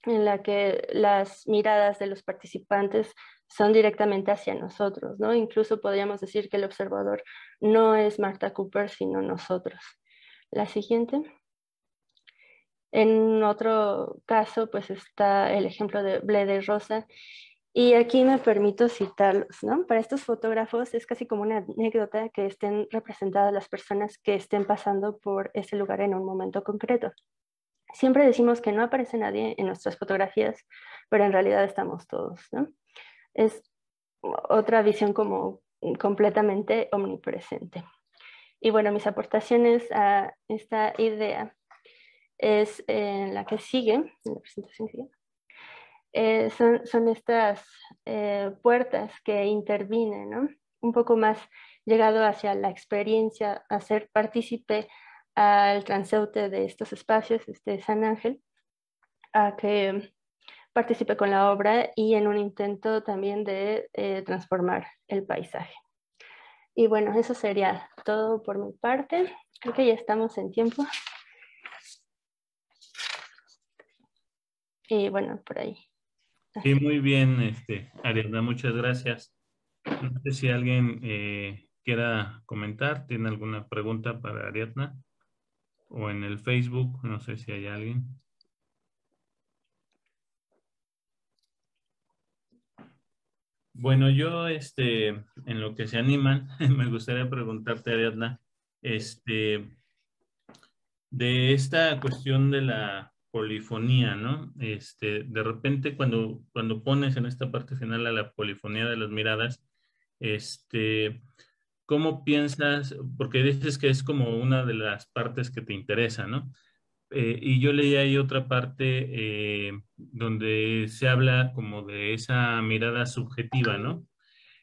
en la que las miradas de los participantes son directamente hacia nosotros, ¿no? Incluso podríamos decir que el observador no es Martha Cooper, sino nosotros. La siguiente. En otro caso, pues está el ejemplo de Blede Rosa, y aquí me permito citarlos, ¿no? Para estos fotógrafos es casi como una anécdota que estén representadas las personas que estén pasando por ese lugar en un momento concreto. Siempre decimos que no aparece nadie en nuestras fotografías, pero en realidad estamos todos, ¿no? Es otra visión como completamente omnipresente. Y bueno, mis aportaciones a esta idea es en la que sigue, en la presentación que sigue. Son estas puertas que intervienen, ¿no? Un poco más llegado hacia la experiencia, a ser partícipe al transeúnte de estos espacios, San Ángel, a que participe con la obra y en un intento también de transformar el paisaje. Y bueno, eso sería todo por mi parte. Creo que ya estamos en tiempo. Y bueno, por ahí. Sí, muy bien, Ariadna, muchas gracias. No sé si alguien quiera comentar, tiene alguna pregunta para Ariadna, o en el Facebook, no sé si hay alguien. Bueno, yo, en lo que se animan, me gustaría preguntarte, Ariadna, de esta cuestión de la polifonía, ¿no? De repente cuando pones en esta parte final a la polifonía de las miradas, ¿cómo piensas? Porque dices que es como una de las partes que te interesa, ¿no? Y yo leí ahí otra parte donde se habla como de esa mirada subjetiva, ¿no?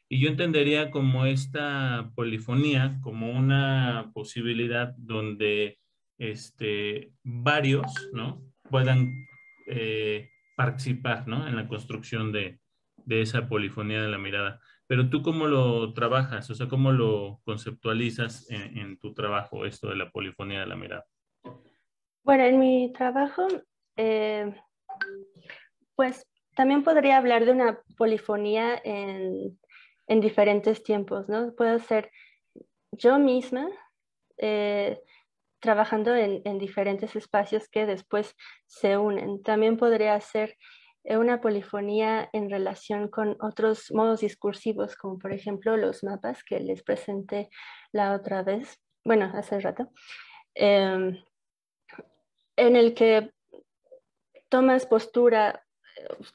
Y yo entendería como esta polifonía como una posibilidad donde varios, ¿no? Puedan participar, ¿no? En la construcción de esa polifonía de la mirada. Pero tú, ¿cómo lo trabajas? O sea, ¿cómo lo conceptualizas en tu trabajo, esto de la polifonía de la mirada? Bueno, en mi trabajo, eh, pues también podría hablar de una polifonía en diferentes tiempos, ¿no? Puedo ser yo misma eh, trabajando en diferentes espacios que después se unen. También podría ser una polifonía en relación con otros modos discursivos, como por ejemplo los mapas que les presenté la otra vez, bueno, hace rato, en el que tomas postura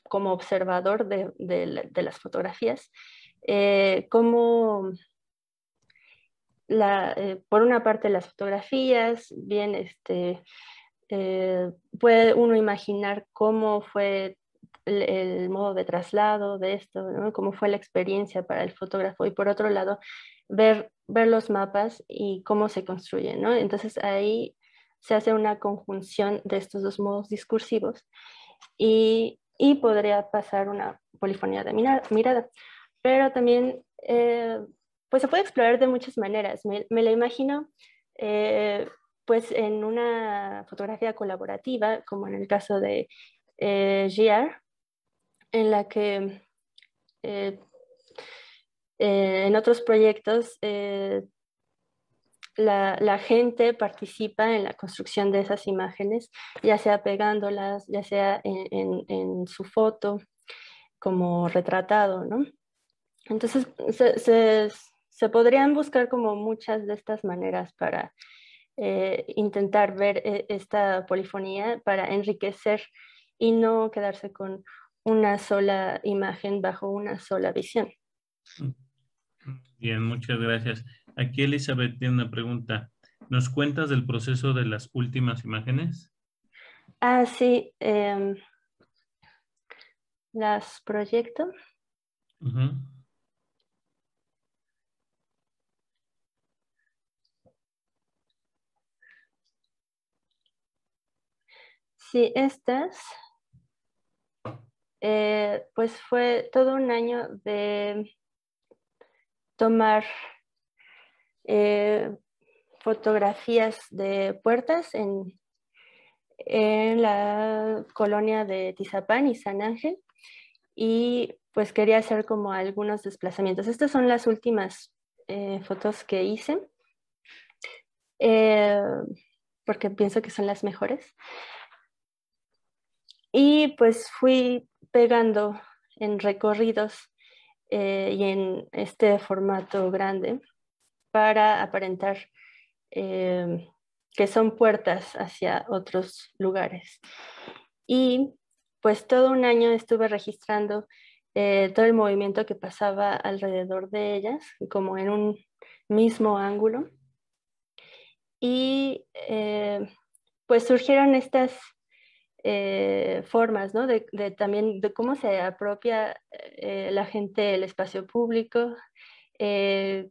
como observador de las fotografías, como por una parte las fotografías, bien, puede uno imaginar cómo fue el modo de traslado de esto, ¿no? Cómo fue la experiencia para el fotógrafo, y por otro lado, ver los mapas y cómo se construyen, ¿no? Entonces ahí se hace una conjunción de estos dos modos discursivos y podría pasar una polifonía de mirada. Pero también, pues se puede explorar de muchas maneras. Me la imagino, pues en una fotografía colaborativa, como en el caso de GR, en la que en otros proyectos la gente participa en la construcción de esas imágenes, ya sea pegándolas, ya sea en su foto, como retratado, ¿no? Entonces, se podrían buscar como muchas de estas maneras para intentar ver esta polifonía, para enriquecer y no quedarse con una sola imagen bajo una sola visión. Bien, muchas gracias. Aquí Elizabeth tiene una pregunta. ¿Nos cuentas del proceso de las últimas imágenes? Ah, sí, las proyecto. Uh-huh. Sí, estas, pues fue todo un año de tomar fotografías de puertas en la colonia de Tizapán y San Ángel, y pues quería hacer como algunos desplazamientos. Estas son las últimas fotos que hice, porque pienso que son las mejores. Y pues fui pegando en recorridos y en este formato grande para aparentar que son puertas hacia otros lugares. Y pues todo un año estuve registrando todo el movimiento que pasaba alrededor de ellas, como en un mismo ángulo. Y pues surgieron estas formas, ¿no? También de cómo se apropia la gente el espacio público, qué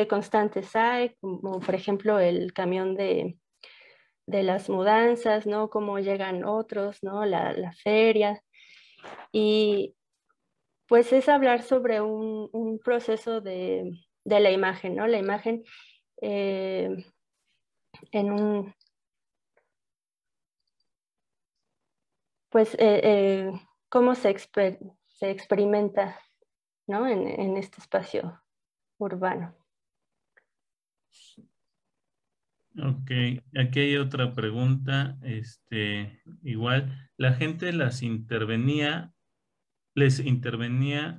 constantes hay, como por ejemplo el camión de las mudanzas, ¿no? Cómo llegan otros, ¿no? La feria. Y pues es hablar sobre un proceso de la imagen, ¿no? La imagen en un, pues, cómo se experimenta, ¿no? En este espacio urbano. Ok, aquí hay otra pregunta. Igual, ¿la gente les intervenía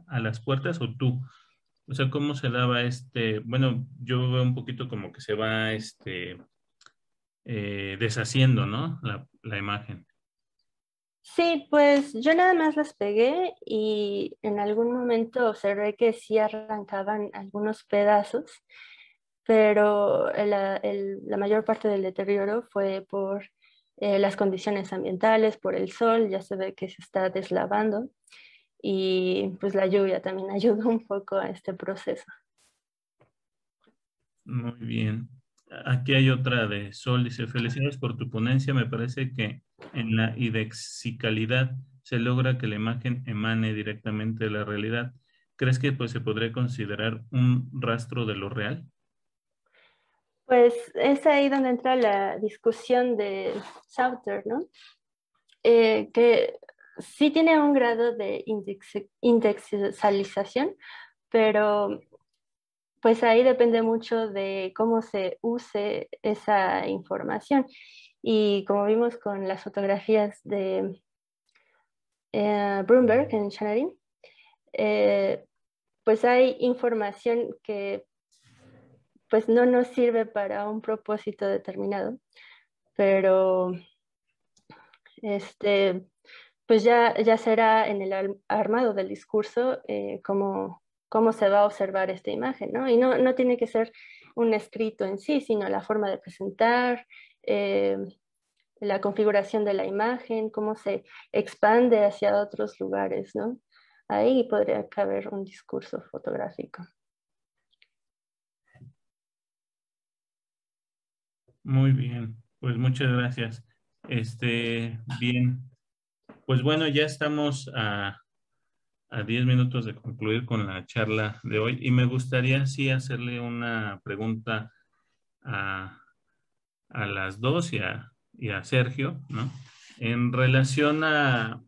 a las puertas o tú? O sea, ¿cómo se daba bueno, yo veo un poquito como que se va deshaciendo, ¿no? La imagen. Sí, pues yo nada más las pegué y en algún momento observé que sí arrancaban algunos pedazos, pero la mayor parte del deterioro fue por las condiciones ambientales, por el sol, ya se ve que se está deslavando y pues la lluvia también ayudó un poco a este proceso. Muy bien. Aquí hay otra de Sol, dice, felicidades por tu ponencia. Me parece que en la idexicalidad se logra que la imagen emane directamente de la realidad. ¿Crees que pues, se podría considerar un rastro de lo real? Pues es ahí donde entra la discusión de Sauter, ¿no? Que sí tiene un grado de indexalización, pero pues ahí depende mucho de cómo se use esa información. Y como vimos con las fotografías de Brumberg en Xanadu, pues hay información que pues no nos sirve para un propósito determinado, pero pues ya será en el armado del discurso cómo se va a observar esta imagen, ¿no? Y no tiene que ser un escrito en sí, sino la forma de presentar, la configuración de la imagen, cómo se expande hacia otros lugares, ¿no? Ahí podría caber un discurso fotográfico. Muy bien, pues muchas gracias. Bien, pues bueno, ya estamos a 10 minutos de concluir con la charla de hoy y me gustaría sí hacerle una pregunta a las dos y a Sergio, ¿no? En relación a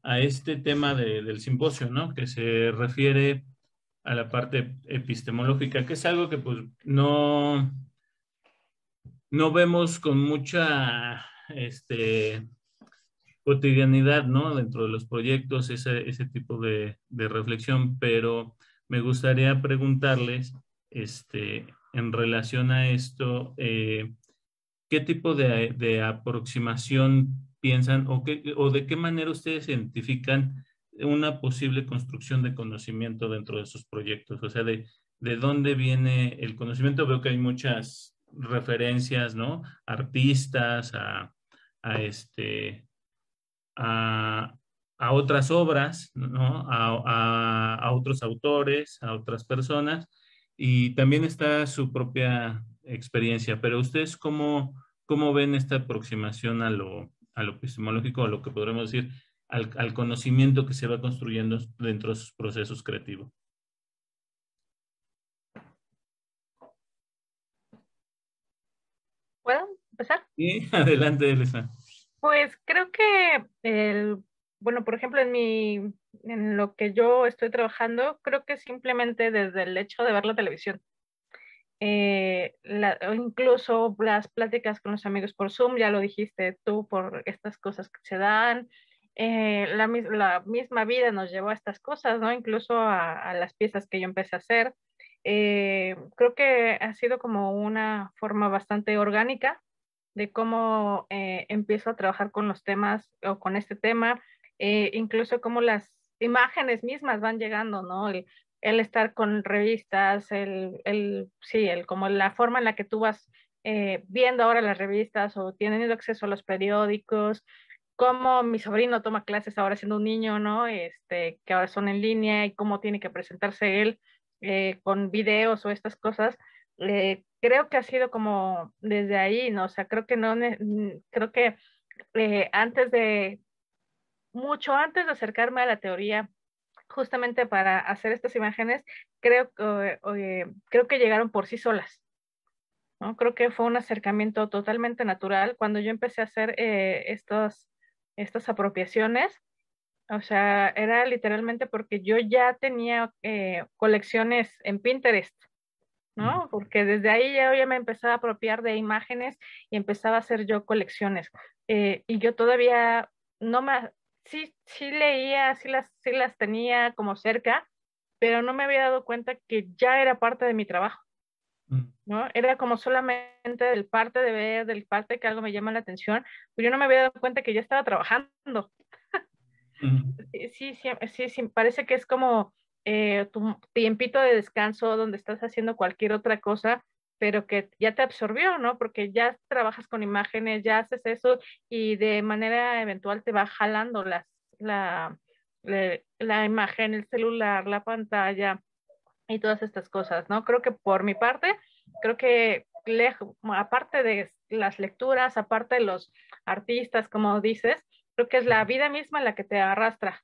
este tema del simposio, ¿no? Que se refiere a la parte epistemológica, que es algo que pues no vemos con mucha cotidianidad, ¿no? Dentro de los proyectos, ese tipo de reflexión, pero me gustaría preguntarles, en relación a esto, ¿qué tipo de aproximación piensan o de qué manera ustedes identifican una posible construcción de conocimiento dentro de sus proyectos? O sea, de dónde viene el conocimiento. Veo que hay muchas referencias, ¿no? Artistas, a, este, a, a otras obras, ¿no? A otros autores, a otras personas, y también está su propia experiencia. Pero ustedes, ¿cómo ven esta aproximación a lo epistemológico, a lo que podremos decir, al conocimiento que se va construyendo dentro de sus procesos creativos? ¿Puedo empezar? Sí, adelante, Elisa. Pues creo que bueno, por ejemplo, en lo que yo estoy trabajando, creo que simplemente desde el hecho de ver la televisión, o incluso las pláticas con los amigos por Zoom, ya lo dijiste tú, por estas cosas que se dan, la misma vida nos llevó a estas cosas, ¿no? Incluso a las piezas que yo empecé a hacer. Creo que ha sido como una forma bastante orgánica de cómo empiezo a trabajar con los temas o con este tema, incluso cómo las imágenes mismas van llegando, ¿no? El estar con revistas, sí, como la forma en la que tú vas viendo ahora las revistas o teniendo acceso a los periódicos, cómo mi sobrino toma clases ahora siendo un niño, ¿no? Que ahora son en línea y cómo tiene que presentarse él con videos o estas cosas. Creo que ha sido como desde ahí, ¿no? O sea, creo que no, creo que mucho antes de acercarme a la teoría, justamente para hacer estas imágenes, creo que llegaron por sí solas, ¿no? Creo que fue un acercamiento totalmente natural cuando yo empecé a hacer estas apropiaciones. O sea, era literalmente porque yo ya tenía colecciones en Pinterest, ¿no? Porque desde ahí ya me empezaba a apropiar de imágenes y empezaba a hacer yo colecciones. Y yo todavía no me, sí leía, sí las tenía como cerca, pero no me había dado cuenta que ya era parte de mi trabajo. ¿no? Era como solamente del parte de ver, del parte que algo me llama la atención, pero yo no me había dado cuenta que ya estaba trabajando. Sí, parece que es como tu tiempito de descanso donde estás haciendo cualquier otra cosa, pero que ya te absorbió, ¿no? Porque ya trabajas con imágenes, ya haces eso y de manera eventual te va jalando la imagen, el celular, la pantalla y todas estas cosas, ¿no? Creo que por mi parte, creo que aparte de las lecturas, aparte de los artistas, como dices, creo que es la vida misma la que te arrastra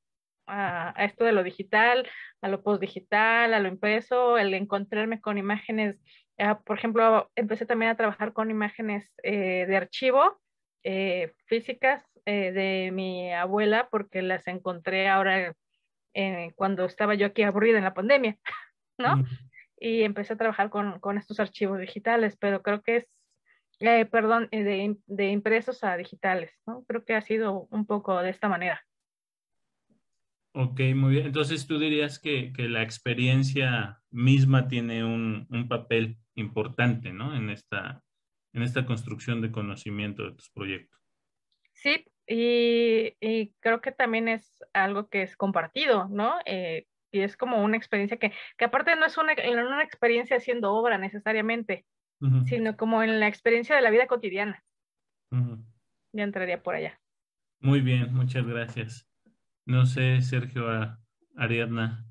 a esto de lo digital, a lo postdigital, a lo impreso, el encontrarme con imágenes. Por ejemplo, empecé también a trabajar con imágenes de archivo, físicas, de mi abuela, porque las encontré ahora cuando estaba yo aquí aburrida en la pandemia, ¿no? Y empecé a trabajar con estos archivos digitales, pero creo que es, perdón, de impresos a digitales, ¿no? Creo que ha sido un poco de esta manera. Ok, muy bien. Entonces tú dirías que la experiencia misma tiene un papel importante, ¿no? En esta construcción de conocimiento de tus proyectos. Sí, y creo que también es algo que es compartido, ¿no? Y es como una experiencia que aparte no es una experiencia haciendo obra necesariamente, Ujú, sino como en la experiencia de la vida cotidiana. ujú. Ya entraría por allá. Muy bien, muchas gracias. No sé, Sergio, Ariadna,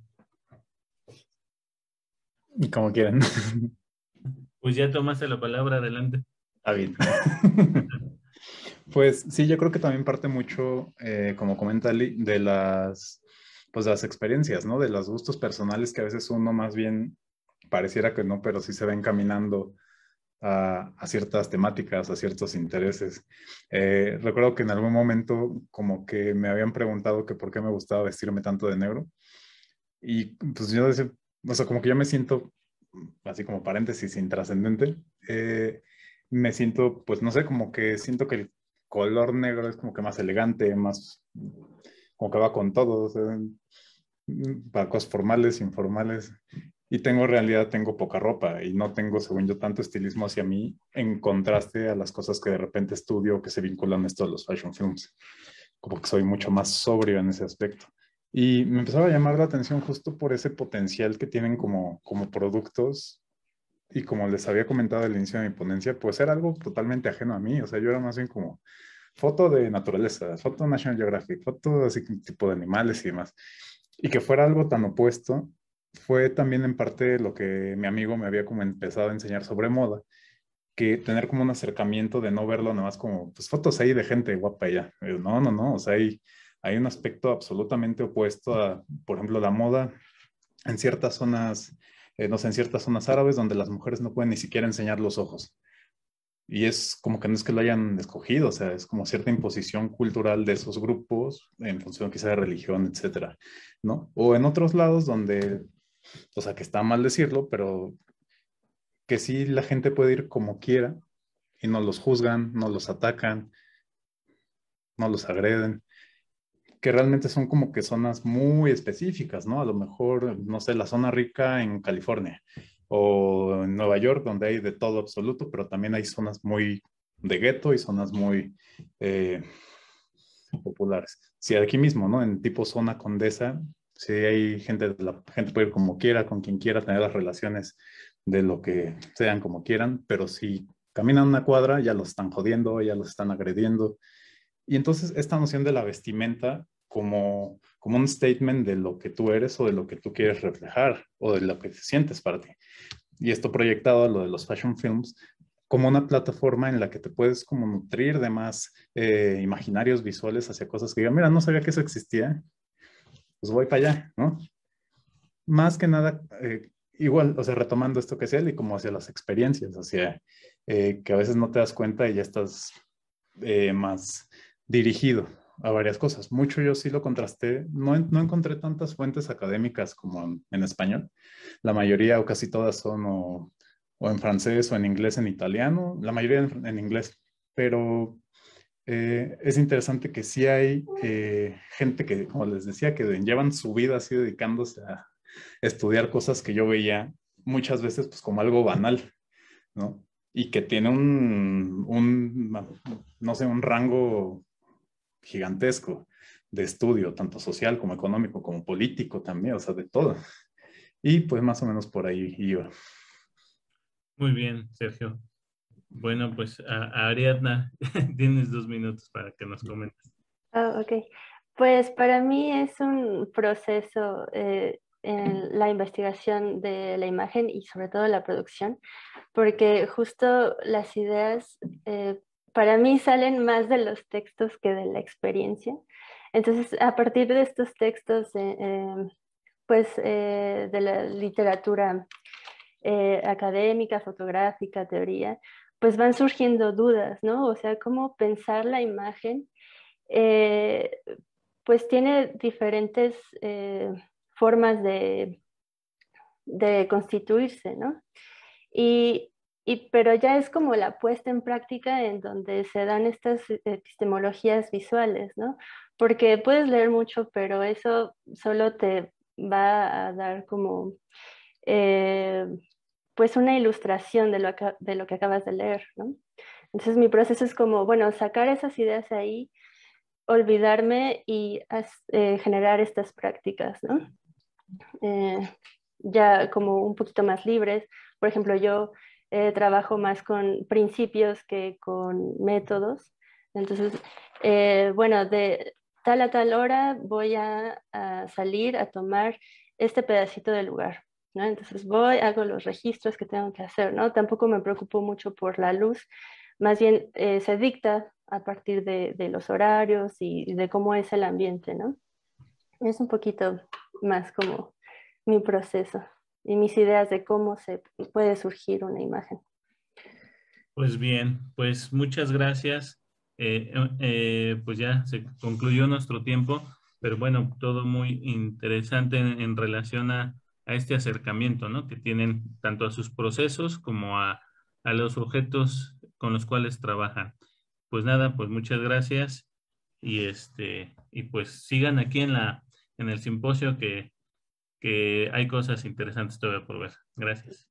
Como quieren. pues ya tomaste la palabra, adelante. Está bien. Pues sí, yo creo que también parte mucho, como comenta Ali, de pues de las experiencias, ¿no? De los gustos personales que a veces uno más bien pareciera que no, pero sí se va encaminando a ciertas temáticas, a ciertos intereses. Recuerdo que en algún momento como que me habían preguntado que por qué me gustaba vestirme tanto de negro y pues yo decía, o sea, como que yo me siento, así como paréntesis, intrascendente, me siento, pues no sé, como que siento que el color negro es como que más elegante, más, como que va con todo, o sea, para cosas formales, informales. Y tengo en realidad, tengo poca ropa y no tengo, según yo, tanto estilismo hacia mí en contraste a las cosas que de repente estudio que se vinculan a esto de los fashion films. Como que soy mucho más sobrio en ese aspecto. Y me empezaba a llamar la atención justo por ese potencial que tienen como productos. Y como les había comentado al inicio de mi ponencia, pues era algo totalmente ajeno a mí. O sea, yo era más bien como foto de naturaleza, foto National Geographic, foto así tipo de animales y demás. Y que fuera algo tan opuesto fue también en parte lo que mi amigo me había como empezado a enseñar sobre moda, que tener como un acercamiento de no verlo nada más como pues fotos ahí de gente guapa y ya. No, no, no, o sea, hay un aspecto absolutamente opuesto a, por ejemplo, la moda en ciertas zonas, no sé, en ciertas zonas árabes donde las mujeres no pueden ni siquiera enseñar los ojos. Y es como que no es que lo hayan escogido, o sea, es como cierta imposición cultural de esos grupos en función quizá de religión, etcétera, ¿no? O en otros lados donde, o sea, que está mal decirlo, pero que sí la gente puede ir como quiera y no los juzgan, no los atacan, no los agreden, que realmente son como que zonas muy específicas, ¿no? A lo mejor, no sé, la zona rica en California o en Nueva York, donde hay de todo absoluto, pero también hay zonas muy de gueto y zonas muy eh, populares. Sí, aquí mismo, ¿no? En tipo zona Condesa, sí hay gente, la gente puede ir como quiera, con quien quiera, tener las relaciones de lo que sean como quieran, pero si caminan una cuadra, ya los están jodiendo, ya los están agrediendo. Y entonces esta noción de la vestimenta como un statement de lo que tú eres o de lo que tú quieres reflejar o de lo que te sientes para ti. Y esto proyectado a lo de los fashion films como una plataforma en la que te puedes como nutrir de más imaginarios visuales hacia cosas que digan, mira, no sabía que eso existía, pues voy para allá, ¿no? Más que nada, igual, o sea, retomando esto que es él y como hacia las experiencias, hacia que a veces no te das cuenta y ya estás más dirigido a varias cosas. Mucho yo sí lo contrasté, no encontré tantas fuentes académicas como en español. La mayoría o casi todas son o en francés o en inglés, en italiano, la mayoría en inglés, pero es interesante que sí hay gente que, como les decía, que llevan su vida así dedicándose a estudiar cosas que yo veía muchas veces pues como algo banal, ¿no? Y que tiene no sé, un rango gigantesco de estudio, tanto social como económico, como político también, o sea, de todo. Y pues más o menos por ahí iba. Muy bien, Sergio. Bueno, pues a Ariadna, tienes 2 minutos para que nos comentes. Ok. Pues para mí es un proceso en la investigación de la imagen y sobre todo la producción, porque justo las ideas para mí salen más de los textos que de la experiencia. Entonces, a partir de estos textos, pues de la literatura académica, fotográfica, teoría, pues van surgiendo dudas, ¿no? O sea, cómo pensar la imagen, eh, pues tiene diferentes formas de constituirse, ¿no? Pero ya es como la puesta en práctica en donde se dan estas epistemologías visuales, ¿no? Porque puedes leer mucho, pero eso solo te va a dar como eh, pues una ilustración de lo que acabas de leer, ¿no? Entonces mi proceso es como, bueno, sacar esas ideas ahí, olvidarme y generar estas prácticas, ¿no? Eh, ya como un poquito más libres. Por ejemplo, yo trabajo más con principios que con métodos. Entonces, bueno, de tal a tal hora voy a salir a tomar este pedacito del lugar, ¿no? Entonces voy, hago los registros que tengo que hacer, ¿no? Tampoco me preocupo mucho por la luz, más bien se dicta a partir de los horarios y de cómo es el ambiente, ¿no? Es un poquito más como mi proceso y mis ideas de cómo se puede surgir una imagen. Pues bien, pues muchas gracias. Pues ya se concluyó nuestro tiempo, pero bueno, todo muy interesante en relación a este acercamiento, ¿no? Que tienen tanto a sus procesos como a los objetos con los cuales trabajan. Pues nada, pues muchas gracias y pues sigan aquí en el simposio que hay cosas interesantes todavía por ver. Gracias.